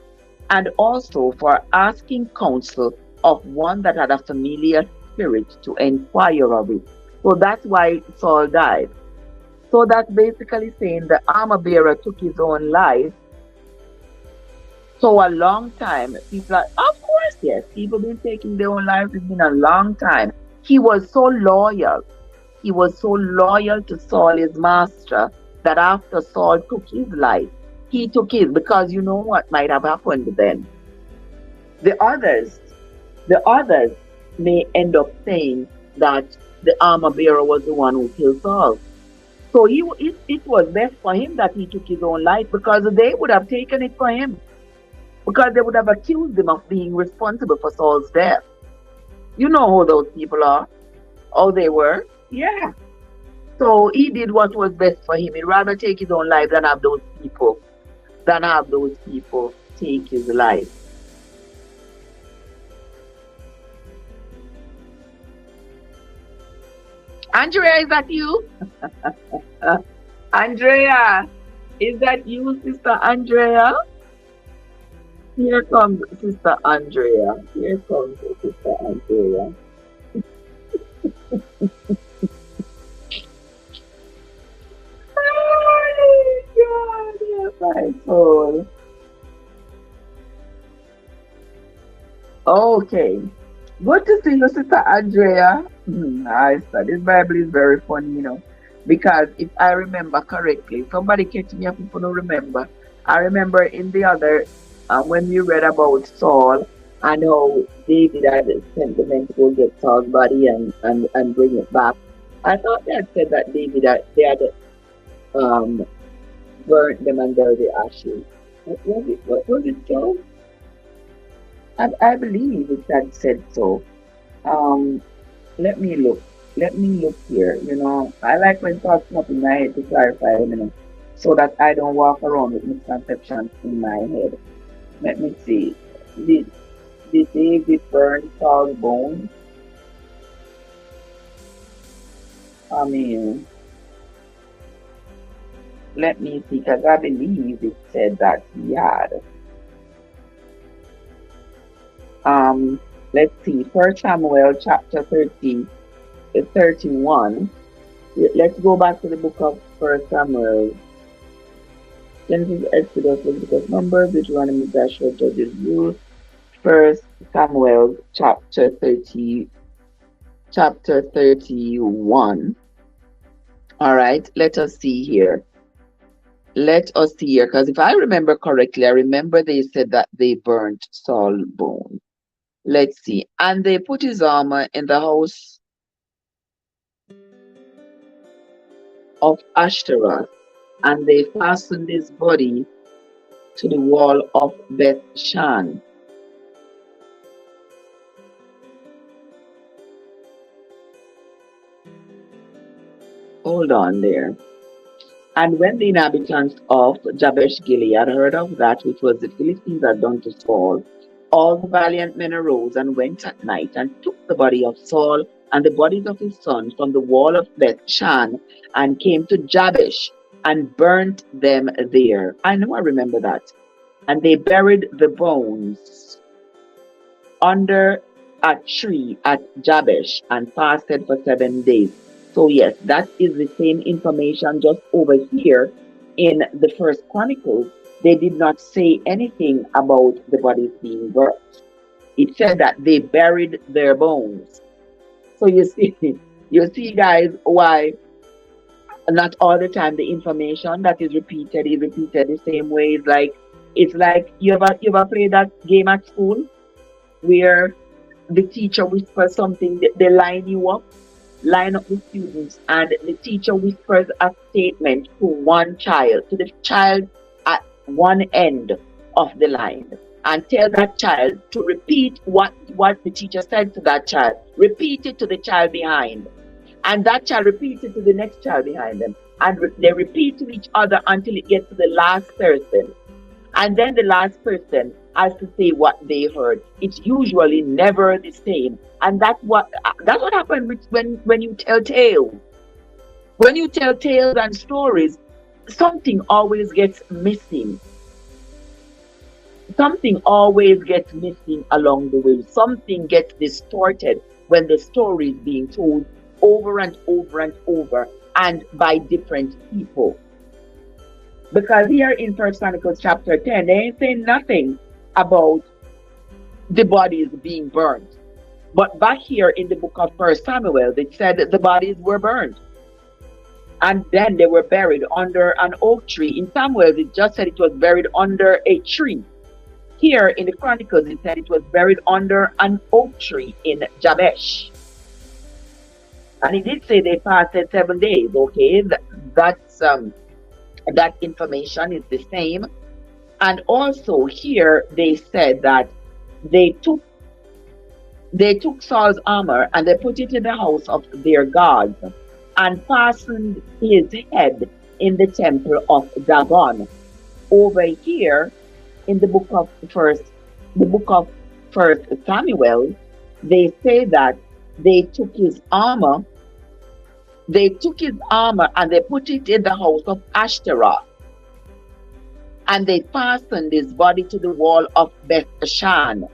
and also for asking counsel of one that had a familiar spirit to inquire of it. So that's why Saul died. So that's basically saying the armor bearer took his own life. So a long time, people are, of course, yes, people been taking their own lives. It's been a long time. He was so loyal. He was so loyal to Saul, his master, that after Saul took his life, he took his, because you know what might have happened then. The others may end up saying that the armor bearer was the one who killed Saul. So it was best for him that he took his own life, because they would have taken it for him. Because they would have accused him of being responsible for Saul's death. You know who those people are, how they were. Yeah. So he did what was best for him. He'd rather take his own life than have those people take his life. Andrea, is that you? Andrea, is that you, Sister Andrea? Here comes Sister Andrea. Here comes Sister Andrea. Oh God, my soul. Okay. Good to see you, Sister Andrea. Nice. This Bible is very funny, you know. Because if I remember correctly, somebody catch me up if you don't remember. I remember in the other when we read about Saul and how David had sent the men to go get Saul's body and bring it back. I thought they had said that David they had burnt them under the ashes. What was it so? I believe it had said so. Let me look. Let me look here. You know, I like when thoughts come up in my head to clarify them, you know, so that I don't walk around with misconceptions in my head. Let me see. Did David burn Saul's bones? I mean, let me see, because I believe it said that he had. Let's see. 1 Samuel chapter 31. Let's go back to the book of 1 Samuel. Genesis, Exodus, Leviticus, Numbers, Deuteronomy, Joshua, Judges, Ruth. 1 Samuel chapter 31. All right, let us see here. Because if I remember correctly, I remember they said that they burnt Saul's bone. Let's see. And they put his armor in the house of Ashtaroth, and they fastened his body to the wall of Beth Shan. Hold on there. And when the inhabitants of Jabesh Gilead heard of that which was the Philistines had done to Saul, all the valiant men arose and went at night and took the body of Saul and the bodies of his sons from the wall of Beth Shan and came to Jabesh and burnt them there. I know, I remember that. And they buried the bones under a tree at Jabesh and fasted for 7 days. So yes, that is the same information just over here in the First Chronicles. They did not say anything about the bodies being burnt. It said that they buried their bones. So you see guys, why not all the time the information that is repeated the same way. It's like you ever played that game at school where the teacher whispers something, they line up the students, and the teacher whispers a statement to one child, to the child at one end of the line, and tell that child to repeat what the teacher said to that child. Repeat it to the child behind. And that child repeats it to the next child behind them. And they repeat to each other until it gets to the last person. And then the last person as to say what they heard. It's usually never the same. And that's what happens when you tell tales. When you tell tales and stories, something always gets missing. Something always gets missing along the way. Something gets distorted when the story is being told over and over and over and by different people. Because here in First Chronicles chapter 10, they ain't saying nothing about the bodies being burned. But back here in the book of First Samuel, it said that the bodies were burned. And then they were buried under an oak tree. In Samuel, it just said it was buried under a tree. Here in the Chronicles, it said it was buried under an oak tree in Jabesh. And it did say they fasted 7 days. Okay, that information is the same. And also here they said that they took Saul's armor and they put it in the house of their gods and fastened his head in the temple of Dagon. Over here in the book of First Samuel, they say that they took his armor and they put it in the house of Ashtaroth. And they fastened his body to the wall of Beth-shan.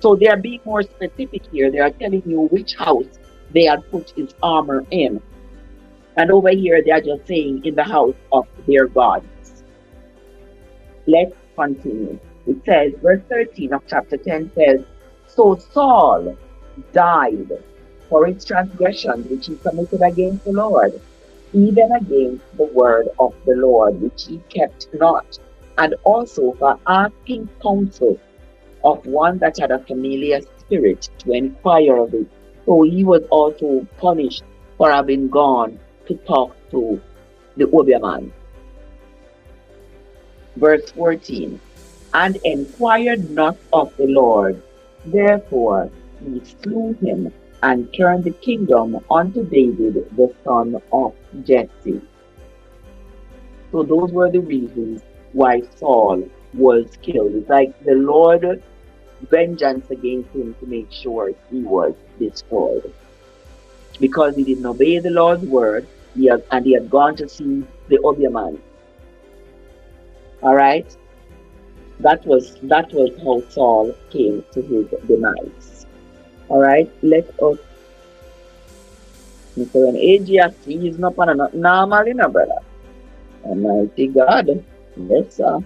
So they are being more specific here. They are telling you which house they had put his armor in. And over here they are just saying in the house of their gods. Let's continue. It says, verse 13 of chapter 10 says, so Saul died for his transgressions which he committed against the Lord, even against the word of the Lord which he kept not, and also for asking counsel of one that had a familiar spirit to inquire of it. So he was also punished for having gone to talk to the Obeah. Verse 14, and inquired not of the Lord. Therefore he slew him and turned the kingdom unto David the son of Jesse. So those were the reasons why Saul was killed. It's like the Lord vengeance against him to make sure he was destroyed. Because he didn't obey the Lord's word, he had gone to see the Obeah. Alright? That was how Saul came to his demise. Alright, let us. So when AG sees no pan not normal, you know, brother. Almighty God. Yes, sir.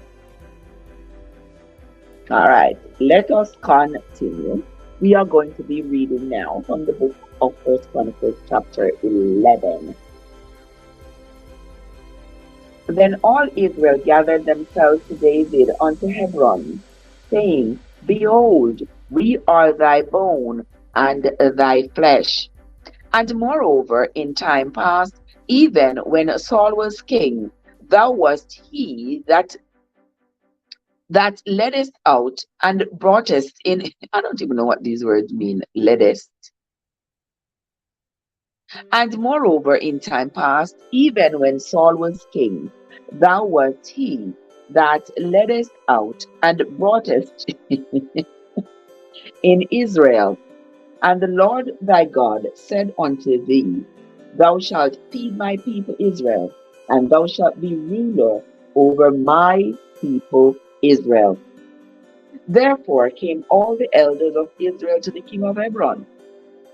Alright, let us continue. We are going to be reading now from the book of First Chronicles chapter 11. Then all Israel gathered themselves to David unto Hebron, saying, behold, we are thy bone and thy flesh. And moreover, in time past, even when Saul was king, thou wast he that leddest out and broughtest in. I don't even know what these words mean, leddest. And moreover, in time past, even when Saul was king, thou wast he that leddest out and broughtest in Israel. And the Lord thy God said unto thee, thou shalt feed my people Israel, and thou shalt be ruler over my people Israel. Therefore came all the elders of Israel to the king of Hebron,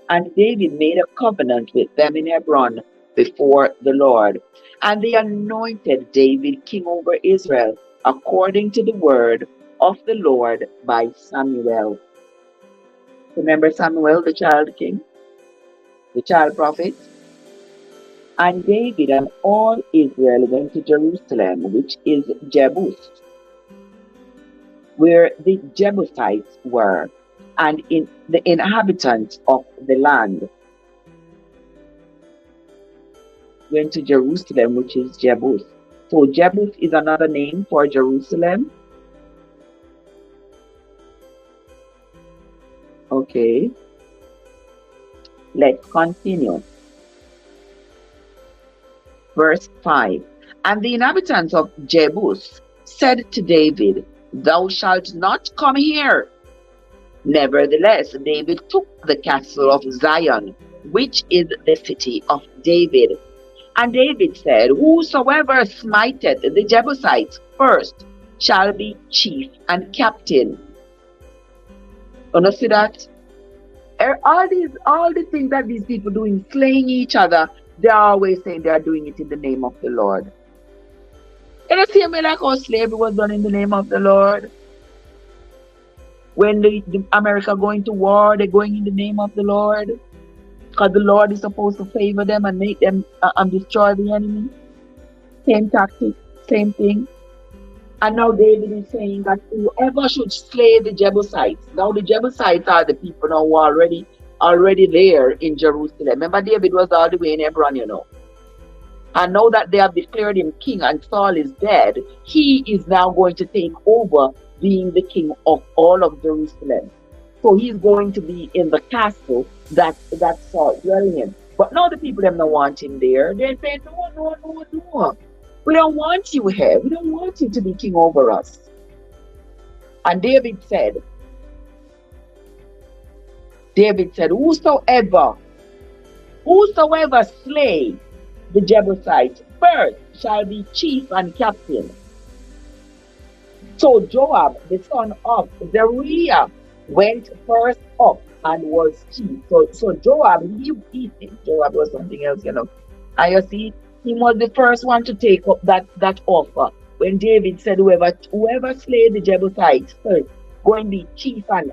and David made a covenant with them in Hebron before the Lord. And they anointed David king over Israel, according to the word of the Lord by Samuel. Remember Samuel, the child king, the child prophet? And David and all Israel went to Jerusalem, which is Jebus, where the Jebusites were, and in the inhabitants of the land went to Jerusalem, which is Jebus. So Jebus is another name for Jerusalem. Okay, let's continue. Verse 5. And the inhabitants of Jebus said to David, Thou shalt not come here. Nevertheless, David took the castle of Zion, which is the city of David. And David said, Whosoever smiteth the Jebusites first shall be chief and captain. You see that? All the things that these people doing, slaying each other, they're always saying they are doing it in the name of the Lord. And the same way like how slavery was done in the name of the Lord. When the America going to war, they're going in the name of the Lord. Because the Lord is supposed to favor them and make them destroy the enemy. Same tactic, same thing. And now David is saying that whoever should slay the Jebusites. Now the Jebusites are the people now who are already there in Jerusalem. Remember, David was all the way in Hebron, you know. And now that they have declared him king and Saul is dead, he is now going to take over being the king of all of Jerusalem. So he's going to be in the castle that Saul dwelling in. But now the people them don't want him there. They say, no. We don't want you here. We don't want you to be king over us. And David said, Whosoever slay the Jebusites first shall be chief and captain. So Joab, the son of Zeruiah, went first up and was chief. So Joab, Joab was something else, you know. And you see, he was the first one to take up that offer. When David said, whoever slay the Jebusites first, go and be chief and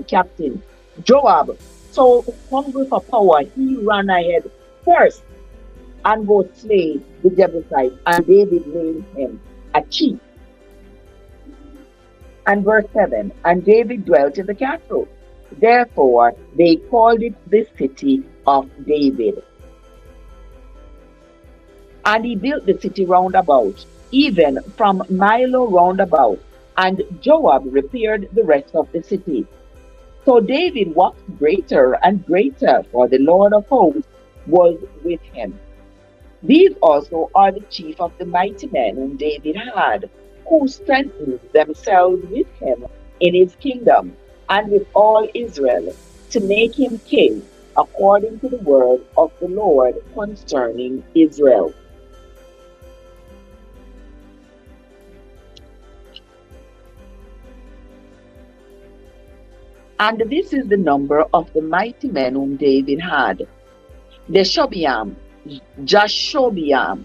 captain. Joab, so hungry for power, he ran ahead first and go slay the Jebusites, and David made him a chief. And verse 7, and David dwelt in the castle. Therefore, they called it the city of David. And he built the city round about, even from Milo round about, and Joab repaired the rest of the city. So David waxed greater and greater, for the Lord of hosts was with him. These also are the chief of the mighty men whom David had, who strengthened themselves with him in his kingdom, and with all Israel, to make him king, according to the word of the Lord concerning Israel. And this is the number of the mighty men whom David had. Deshobeam, Jashobeam,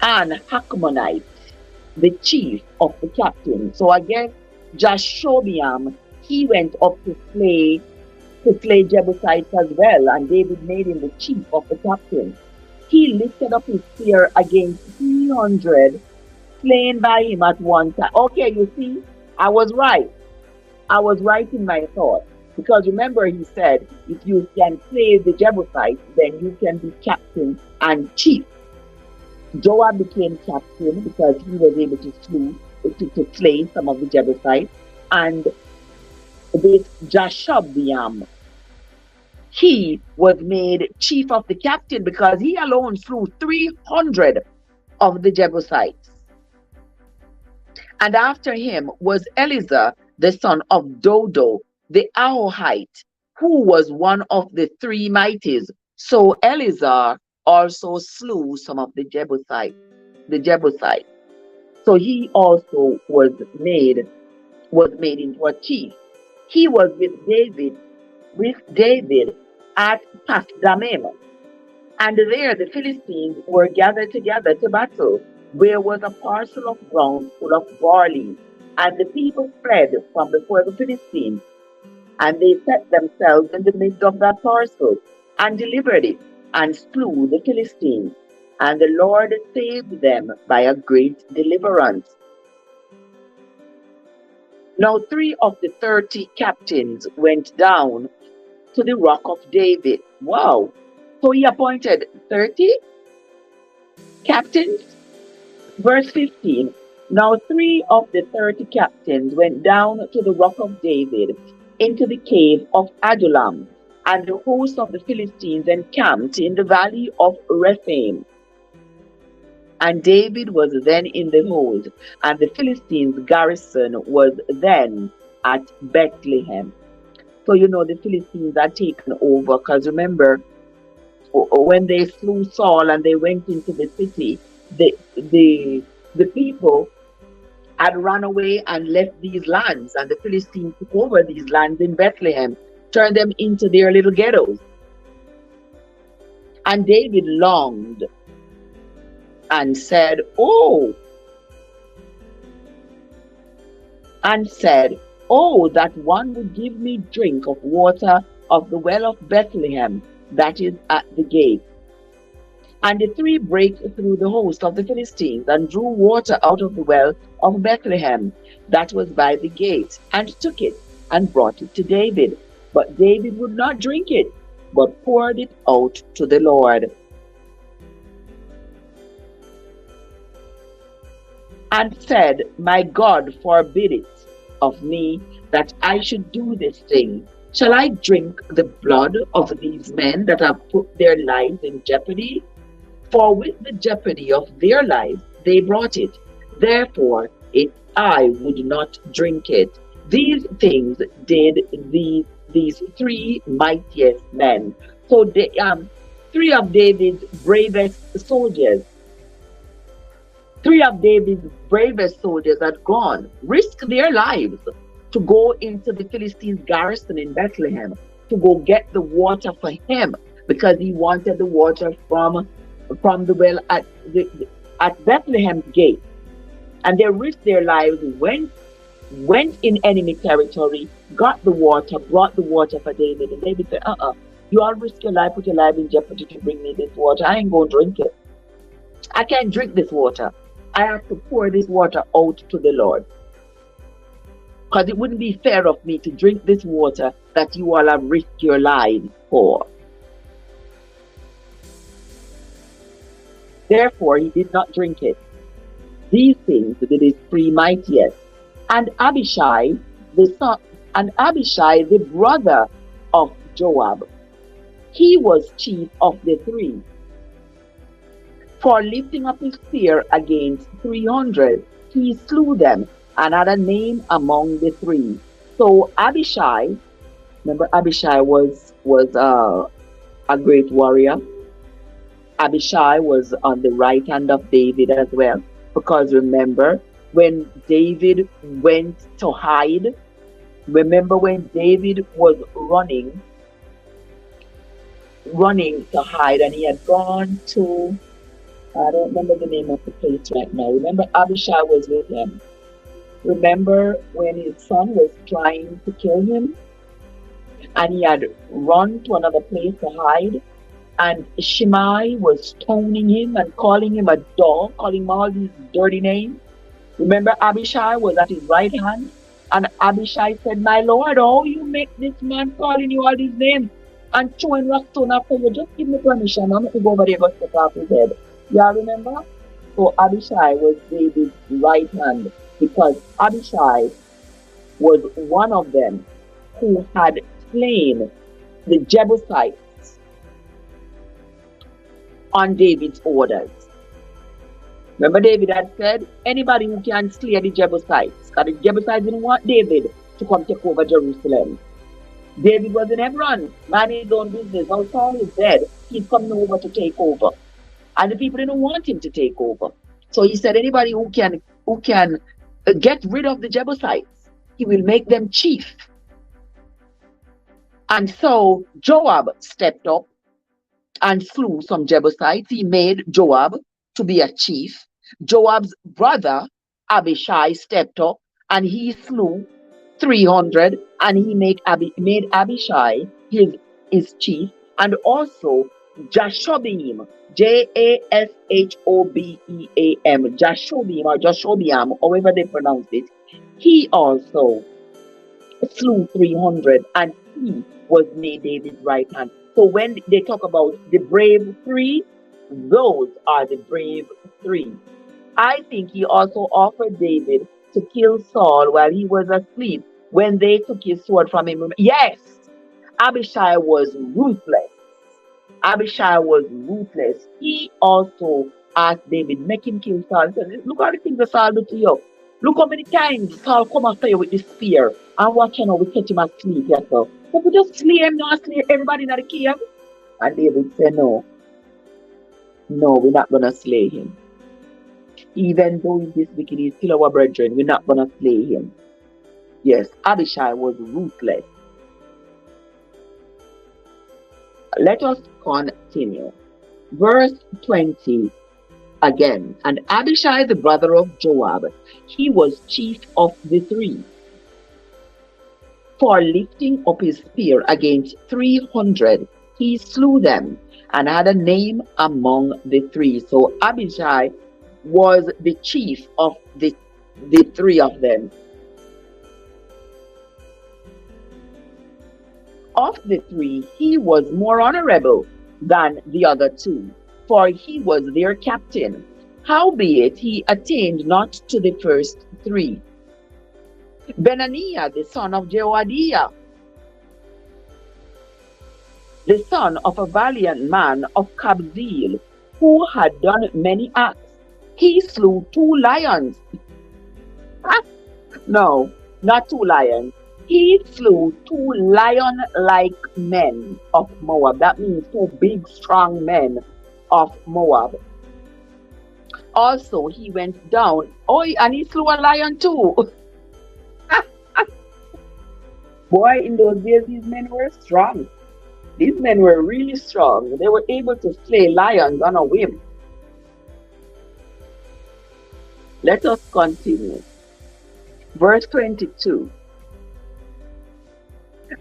and Hakmonite, the chief of the captain. So again, Jashobeam, he went up to slay Jebusites as well, and David made him the chief of the captain. He lifted up his spear against 300, slain by him at one time. Okay, you see, I was right in my thought. Because remember, he said, if you can slay the Jebusites, then you can be captain and chief. Joab became captain because he was able to slay some of the Jebusites. And this Jashobeam, he was made chief of the captain because he alone slew 300 of the Jebusites. And after him was Eleazar, the son of Dodo, the Ahohite, who was one of the three mighties. So Eleazar also slew some of the Jebusites. So he also was made into a chief. He was with David at Pasdamim. And there the Philistines were gathered together to battle, where was a parcel of ground full of barley. And the people fled from before the Philistines, and they set themselves in the midst of that parcel, and delivered it, and slew the Philistines. And the Lord saved them by a great deliverance. Now 3 of the 30 captains went down to the rock of David. Wow! So he appointed 30 captains. Verse 15. Now 3 of the 30 captains went down to the rock of David, into the cave of Adullam, and the host of the Philistines encamped in the valley of Rephaim. And David was then in the hold, and the Philistines' garrison was then at Bethlehem. So you know the Philistines had taken over, because remember, when they slew Saul and they went into the city, the people had run away and left these lands, and the Philistines took over these lands in Bethlehem, turned them into their little ghettos. And David longed and said, Oh, that one would give me drink of water of the well of Bethlehem that is at the gate. And the three brake through the host of the Philistines, and drew water out of the well of Bethlehem that was by the gate, and took it, and brought it to David. But David would not drink it, but poured it out to the Lord. And said, My God forbid it of me, that I should do this thing. Shall I drink the blood of these men that have put their lives in jeopardy? For with the jeopardy of their lives they brought it. Therefore I would not drink it. These things did these three mightiest men. So three of David's bravest soldiers. Three of David's bravest soldiers had gone, risked their lives to go into the Philistines' garrison in Bethlehem to go get the water for him, because he wanted the water from the well at Bethlehem's gate. And they risked their lives, went in enemy territory, got the water, brought the water for David. And David said, you all risk your life, put your life in jeopardy to bring me this water. I ain't going to drink it. I can't drink this water. I have to pour this water out to the Lord. Because it wouldn't be fair of me to drink this water that you all have risked your lives for. Therefore, he did not drink it. These things did his three mightiest. And Abishai, the brother of Joab, he was chief of the three, for lifting up his spear against 300, he slew them, and had a name among the three. So Abishai, remember Abishai was a great warrior. Abishai was on the right hand of David as well, because remember when David went to hide, remember when David was running to hide, and he had gone to, I don't remember the name of the place right now. Remember Abishai was with him. Remember when his son was trying to kill him, and he had run to another place to hide, and Shimei was stoning him and calling him a dog, calling him all these dirty names. Remember Abishai was at his right hand, and Abishai said, My Lord, how you make this man calling you all these names and throwing rock stone after you? Just give me permission. I'm going to go over there and go stick off his head. Y'all remember? So Abishai was David's right hand, because Abishai was one of them who had slain the Jebusites on David's orders. Remember David had said, anybody who can slay the Jebusites, because the Jebusites didn't want David to come take over Jerusalem. David was in Hebron, minding his own business. Now Saul is dead, he's coming over to take over. And the people didn't want him to take over. So he said, anybody who can get rid of the Jebusites, he will make them chief. And so Joab stepped up and slew some Jebusites. He made Joab to be a chief. Joab's brother Abishai stepped up and he slew 300, and he made Abishai his chief. And also Jashobeam, Jashobeam, Jashobeam or Jashobeam, however they pronounce it, he also slew 300, and he was made David's right hand. So when they talk about the brave three, those are the brave three. I think he also offered David to kill Saul while he was asleep when they took his sword from him. Yes, Abishai was ruthless. Abishai was ruthless. He also asked David, make him kill Saul. He said, look at the things that Saul do to you. Look how many times Saul come after you with the spear and watch we catch him asleep. Yes, so if we just slay him, not slay everybody in the cave. And David said, no, we're not going to slay him. Even though he's this wicked, he's still our brethren, we're not going to slay him. Yes, Abishai was ruthless. Let us continue. Verse 20 again. And Abishai, the brother of Joab, he was chief of the three, for lifting up his spear against 300. He slew them and had a name among the three. So Abishai was the chief of the three of them. Of the three, he was more honorable than the other two, for he was their captain. Howbeit he attained not to the first three. Benaniah, the son of Jehoiada, the son of a valiant man of Kabzeel, who had done many acts, he slew 2 lions. No, not 2 lions. He slew 2 lion-like men of Moab. That means 2 big, strong men of Moab. Also, he went down. Oh, and he slew a lion too. Boy, in those days, these men were strong. These men were really strong. They were able to slay lions on a whim. Let us continue. Verse 22.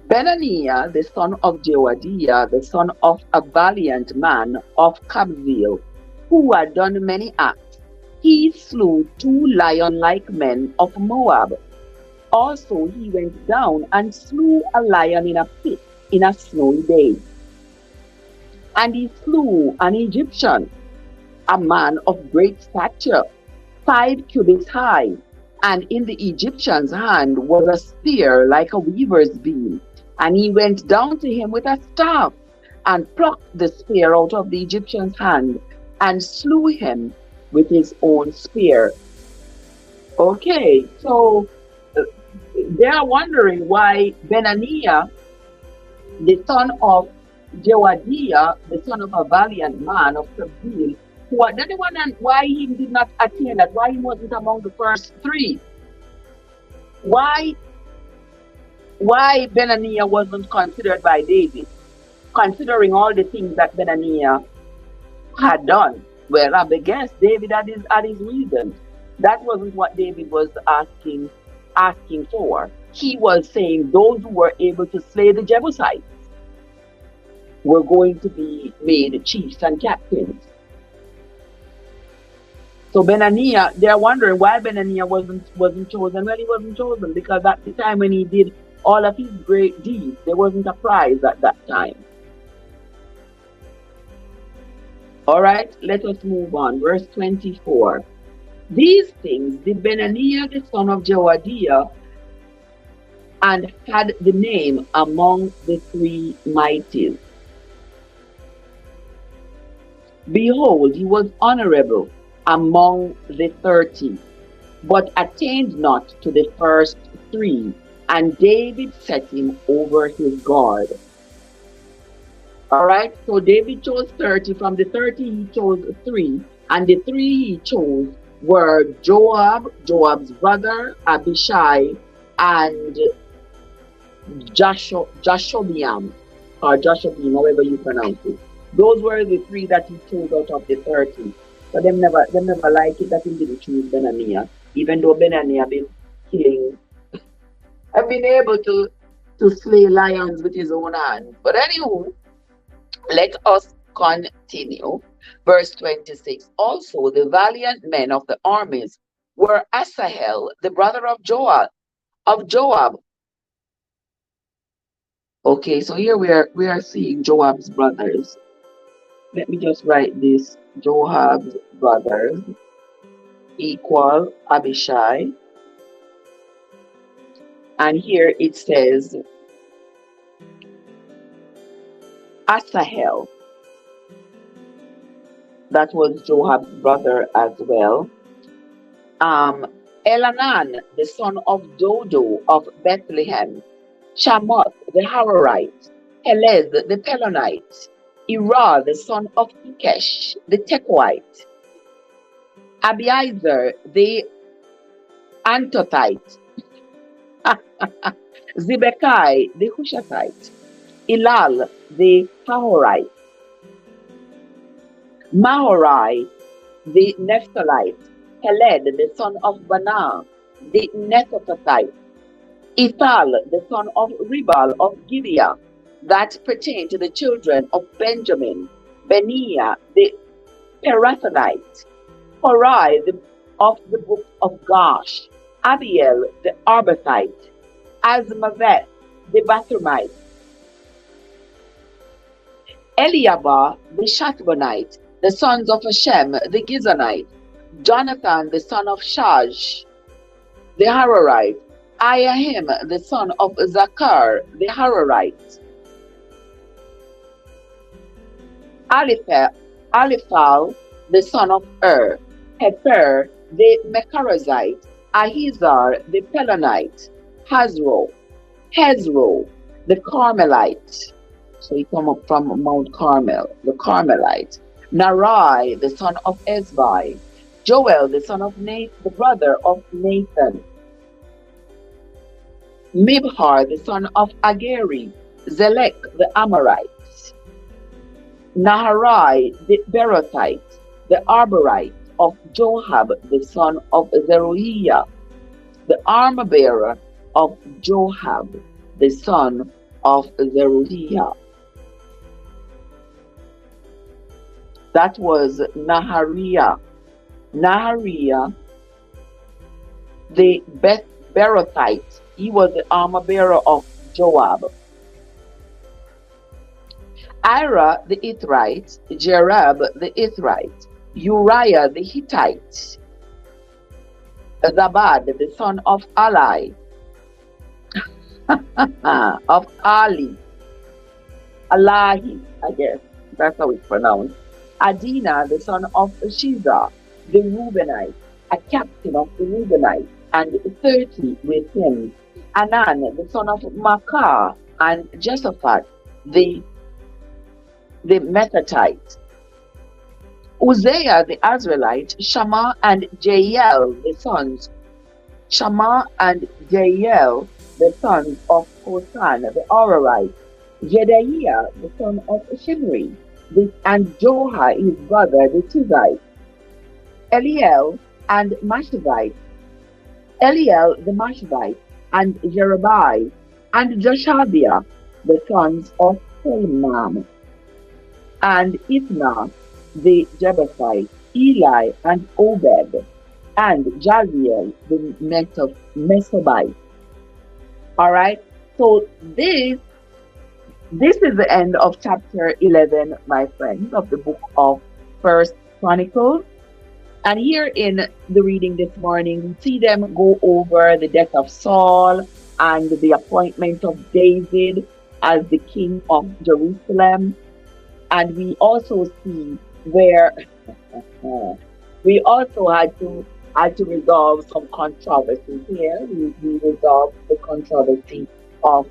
Benaniah, the son of Jehoiada, the son of a valiant man of Kabzeel, who had done many acts, he slew 2 lion-like men of Moab. Also he went down and slew a lion in a pit in a snowy day. And he slew an Egyptian, a man of great stature, 5 cubits high, and in the Egyptian's hand was a spear like a weaver's beam. And he went down to him with a staff, and plucked the spear out of the Egyptian's hand, and slew him with his own spear. Okay, so they are wondering why Benaniah, the son of Jehoiada, the son of a valiant man of Kabzeel, why he did not attain that, why he wasn't among the first 3. Why Benaniah wasn't considered by David, considering all the things that Benaniah had done. Well, I guess David had his reasons. That wasn't what David was asking for. He was saying those who were able to slay the Jebusites were going to be made chiefs and captains. So Benaniah, they're wondering why Benaniah wasn't chosen. Well, he wasn't chosen because at the time when he did all of his great deeds, there wasn't a prize at that time. All right, let us move on. Verse 24. These things did Benaniah the son of Jehoiada, and had the name among the 3 mighties. Behold, he was honorable among the 30, but attained not to the first 3, and David set him over his guard. All right, so David chose 30. From the 30, he chose 3, and the 3 he chose were Joab's brother, Abishai, and Jashobeam, or Jashobeam, however you pronounce it. Those were the 3 that he chose out of the 30. So them never like it that he didn't choose Benaniah, even though Benaniah been killing, have been able to slay lions with his own hand. But anywho, let us continue. Verse 26. Also the valiant men of the armies were Asahel, the brother of Joab. Okay, so here we are seeing Joab's brothers. Let me just write this. Joab's brothers equal Abishai. And here it says Asahel. That was Joab's brother as well. Um, Elanan, the son of Dodo of Bethlehem. Shamoth, the Harorite. Helez, the Pelonite. Ira, the son of Ikesh, the Tekoite. Abiezer, the Antothite. Zibekai, the Hushathite. Ilal, the Hahorite. Mahorai, the Nephthalite. Heled, the son of Banah, the Netophathite. Ithal, the son of Ribal of Gibeah, that pertained to the children of Benjamin. Beniah, the Pirathonite. Horai, of the book of Gosh. Abiel, the Arbathite. Azmavet, the Bathramite. Eliabah, the Shachbonite, the sons of Hashem, the Gizonite. Jonathan, the son of Shaj, the Harorite. Iahim, the son of Zakar, the Harorite. Aliphal, the son of Hefer, the Mecharazite. Ahizar, the Pelonite. Hezro, the Carmelite. So he come up from Mount Carmel, the Carmelite. Narai, the son of Ezbai. Joel, the son of Nathan, the brother of Nathan. Mibhar, the son of Ageri. Zelek, the Amorite. Naharai, the Berothite, the Arborite of Joab, the son of Zeruiah. The armor bearer of Joab, the son of Zeruiah. That was Nahariah. Nahariah, the Berothite. He was the armor bearer of Joab. Ira the Ithrite, Jerab the Ithrite, Uriah the Hittite, Zabad the son of Ali, of Ali, Alahi, I guess that's how it's pronounced. Adina the son of Shiza, the Reubenite, a captain of the Reubenites, and 30 with him. Anan the son of Makah, and Josaphat the Methatite. Uzziah the Azraelite, Shammah and Jael the sons. Shammah and Jael the sons of Hosan the Arorite. Jedaiah the son of Shimri, and Joha his brother the Tizite. Eliel and Mashazite. Eliel the Mashazite, and Jerubai, and Joshabiah the sons of Helmam. And Ithna the Jebusite, Eli and Obed, and Jaziel the Mesobite. All right, so this is the end of chapter 11, my friends, of the book of First Chronicles. And here in the reading this morning, we see them go over the death of Saul and the appointment of David as the king of Jerusalem. And we also see where we also had to resolve some controversy here. We resolved the controversy of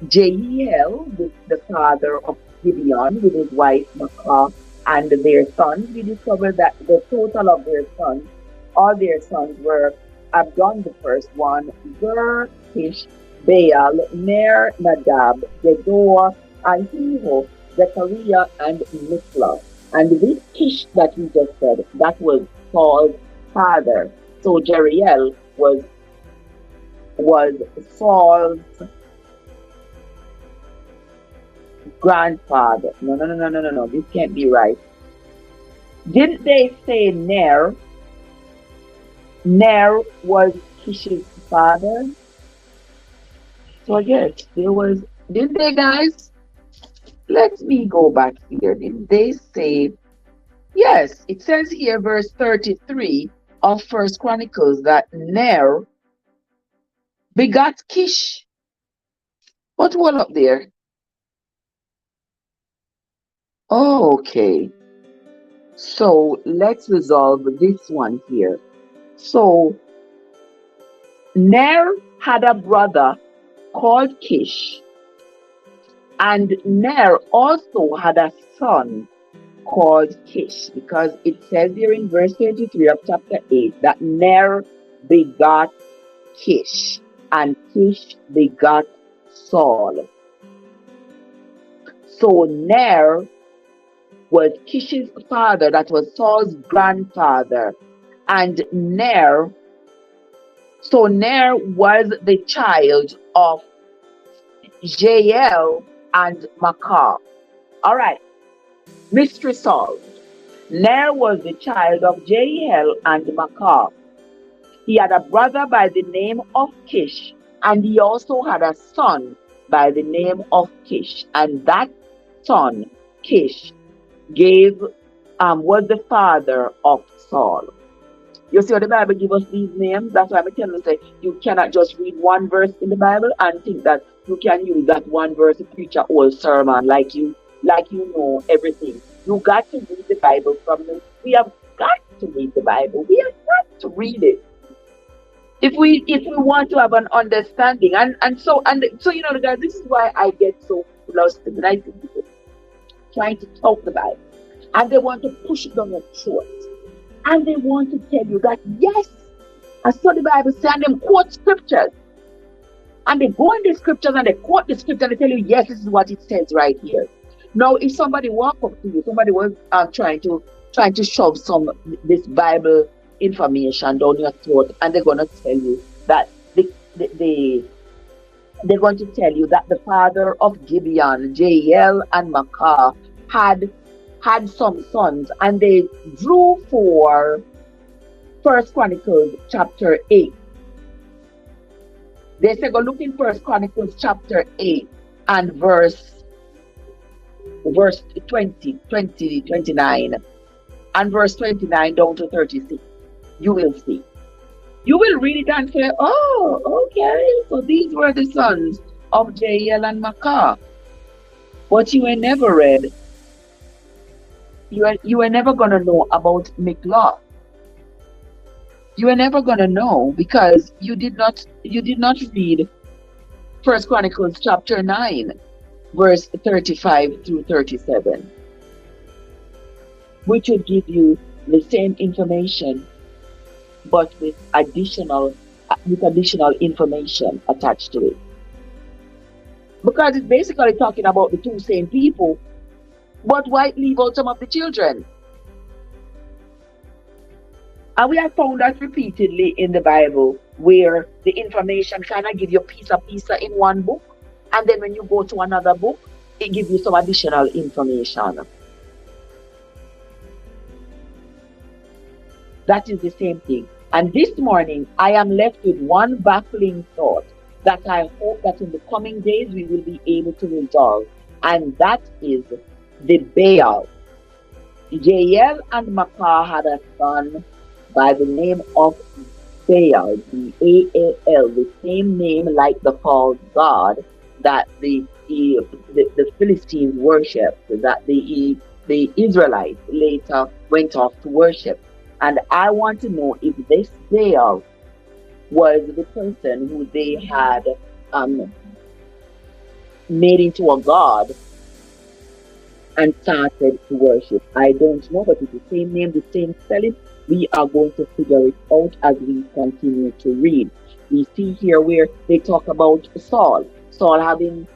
Jehiel, the father of Gibeon, with his wife Makah and their sons. We discovered that the total of their sons, all their sons were Abdon the first one, Zer, Kish, Baal, Ner, Nadab, Gedor, Ahiho, Zechariah, and Mikla. And this Kish that we just said, that was Saul's father. So Jeriel was Saul's grandfather. No, this can't be right. Didn't they say Ner? Ner was Kish's father. So yes, there was, didn't they, guys? Let me go back here. Didn't they say? Yes, it says here, verse 33 of First Chronicles, that Ner begot Kish. What one up there? Oh, okay. So let's resolve this one here. So Ner had a brother called Kish, and Ner also had a son called Kish, because it says here in verse 33 of chapter 8 that Ner begot Kish, and Kish begot Saul. So Ner was Kish's father, that was Saul's grandfather. And Ner was the child of Jael and Makah. All right, mystery solved. Ner was the child of Jael and Makah. He had a brother by the name of Kish, and he also had a son by the name of Kish. And that son, Kish, was the father of Saul. You see what the Bible gives us these names? That's why I'm telling you, say, you cannot just read one verse in the Bible and think that you can use that one verse to preach a whole sermon like you know everything. You got to read the Bible we have got to read the Bible. We have got to read it. If we want to have an understanding. And so you know, guys, this is why I get so flustered when I see people trying to talk the Bible. And they want to push it down your throat. And they want to tell you that, yes, I saw the Bible say, and them quote scriptures. And they go in the scriptures and they quote the scripture and they tell you, yes, this is what it says right here. Now, if somebody walk up to you, somebody was trying to shove this Bible information down your throat, and they're going to tell you that they're going to tell you that the father of Gibeon, Jael and Makah, had some sons, and they drew for 1 Chronicles chapter 8. They say go look in 1 Chronicles chapter 8 and verse 20, 29, and verse 29 down to 36. You will see. You will read it and say, oh, okay, so these were the sons of Jael and Makah. But you ain't never read. You are never going to know about Mikloth. You are never going to know because you did not read 1 Chronicles chapter 9, verse 35 through 37, which will give you the same information, but with additional information attached to it. Because it's basically talking about the two same people, but why leave out some of the children? And we have found that repeatedly in the Bible, where the information kind of give you piece in one book, and then when you go to another book, it gives you some additional information. That is the same thing. And this morning, I am left with one baffling thought that I hope that in the coming days we will be able to resolve, and that is the Baal. Jael and Makah had a son by the name of Baal, B-A-A-L, the same name like the false god that the Philistines worshipped, that the Israelites later went off to worship. And I want to know if this Baal was the person who they had made into a god and started to worship. I don't know, but it's the same name, the same spelling. We are going to figure it out as we continue to read. We see here where they talk about Saul having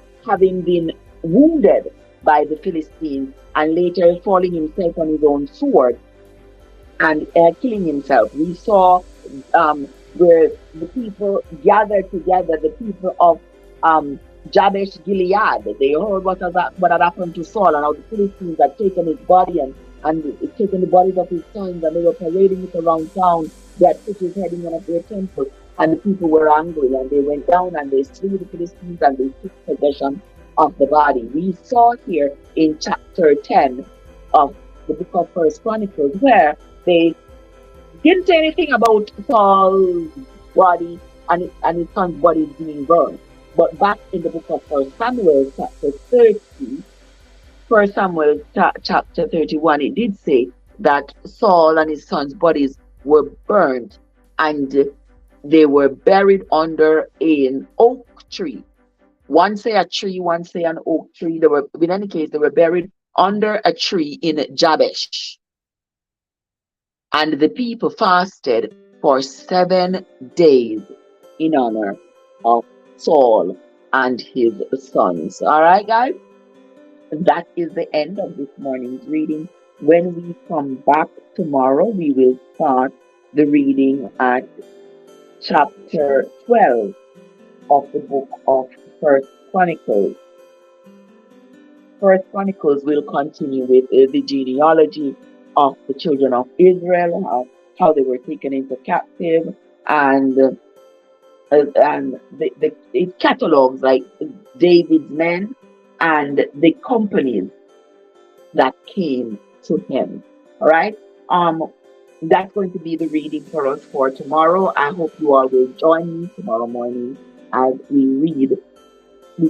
been wounded by the Philistines and later falling himself on his own sword and killing himself. We saw where the people gathered together, the people of Jabesh Gilead. They heard what had happened to Saul, and how the Philistines had taken his body and taken the bodies of his sons, and they were parading it around town. They had put his head in one of their temples, and the people were angry, and they went down and they slew the Philistines and they took possession of the body. We saw here in chapter 10 of the book of 1 Chronicles where they didn't say anything about Saul's body and his son's body being burned. But back in the book of 1 Samuel chapter 30, 1 Samuel chapter 31, it did say that Saul and his sons' bodies were burnt, and they were buried under an oak tree. One say a tree, one say an oak tree. They were, in any case, they were buried under a tree in Jabesh. And the people fasted for 7 days in honor of Saul and his sons. All right, guys? That is the end of this morning's reading. When we come back tomorrow, we will start the reading at chapter 12 of the book of First Chronicles. First Chronicles will continue with the genealogy of the children of Israel, how they were taken into captive, and it catalogs like David's men and the companies that came to him. All right. That's going to be the reading for us for tomorrow. I hope you all will join me tomorrow morning as we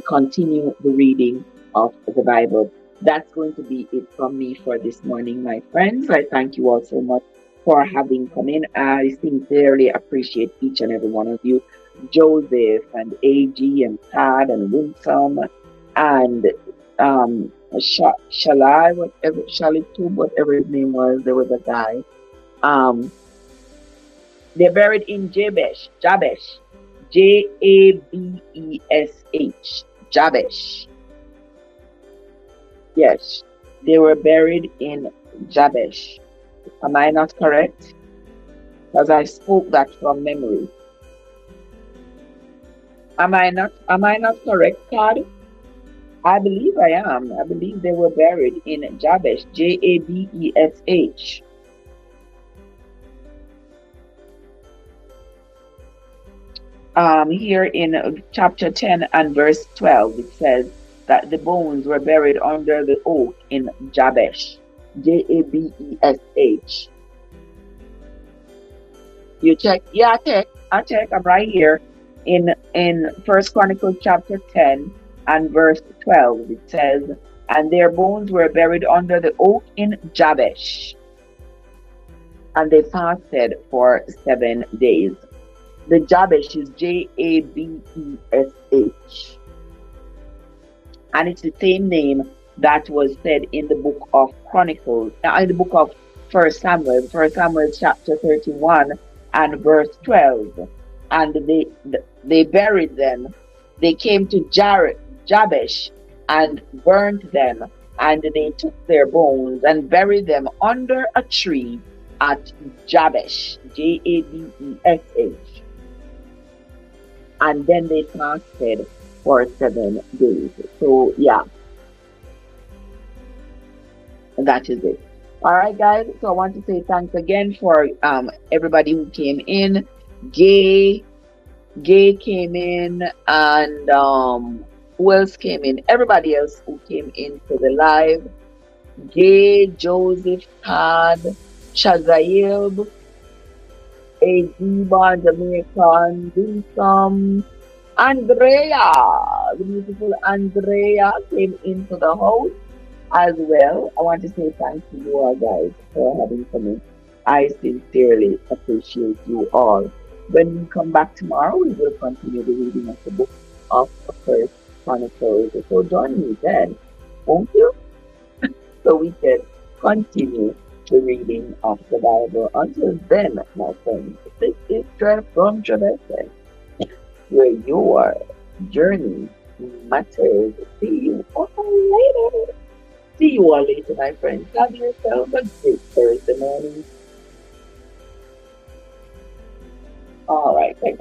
continue the reading of the Bible. That's going to be it from me for this morning, my friends. I thank you all so much for having come in. I sincerely appreciate each and every one of you. Joseph and AG and Todd and Winsome and Shalai, whatever whatever his name was, there was a guy. They're buried in Jabesh, Jabesh, Jabesh. Yes, they were buried in Jabesh. Am I not correct? Because I spoke that from memory. Am I not correct, Todd? I believe I am. I believe they were buried in Jabesh, Jabesh. Here in chapter 10 and verse 12, it says that the bones were buried under the oak in Jabesh, Jabesh. You check? Yeah, I check. I'm right here in First Chronicles chapter 10 and verse 12. It says, and their bones were buried under the oak in Jabesh, and they fasted for 7 days. The Jabesh is Jabesh, and it's the same name that was said in the book of Chronicles, in the book of First Samuel chapter 31 and verse 12. And they buried them. They came to Jabesh and burnt them, and they took their bones and buried them under a tree at Jabesh, Jabesh. And then they fasted for 7 days. So yeah, that is it. All right, guys. So I want to say thanks again for everybody who came in. Gay came in, and who else came in? Everybody else who came into the live. Gay, Joseph, Todd, Chazaib, Aziba, Jamaican, Winsome, Andrea, the beautiful Andrea came into the house as well. I want to say thanks to you all guys for having come in. I sincerely appreciate you all. When we come back tomorrow, we will continue the reading of the book of First Chronicles. So join me then, won't you? So we can continue the reading of the Bible. Until then, my friends, this is Trev from Trevessence, where your journey matters. See you all later. See you all later, my friends. Have yourself a great Thursday morning. All right.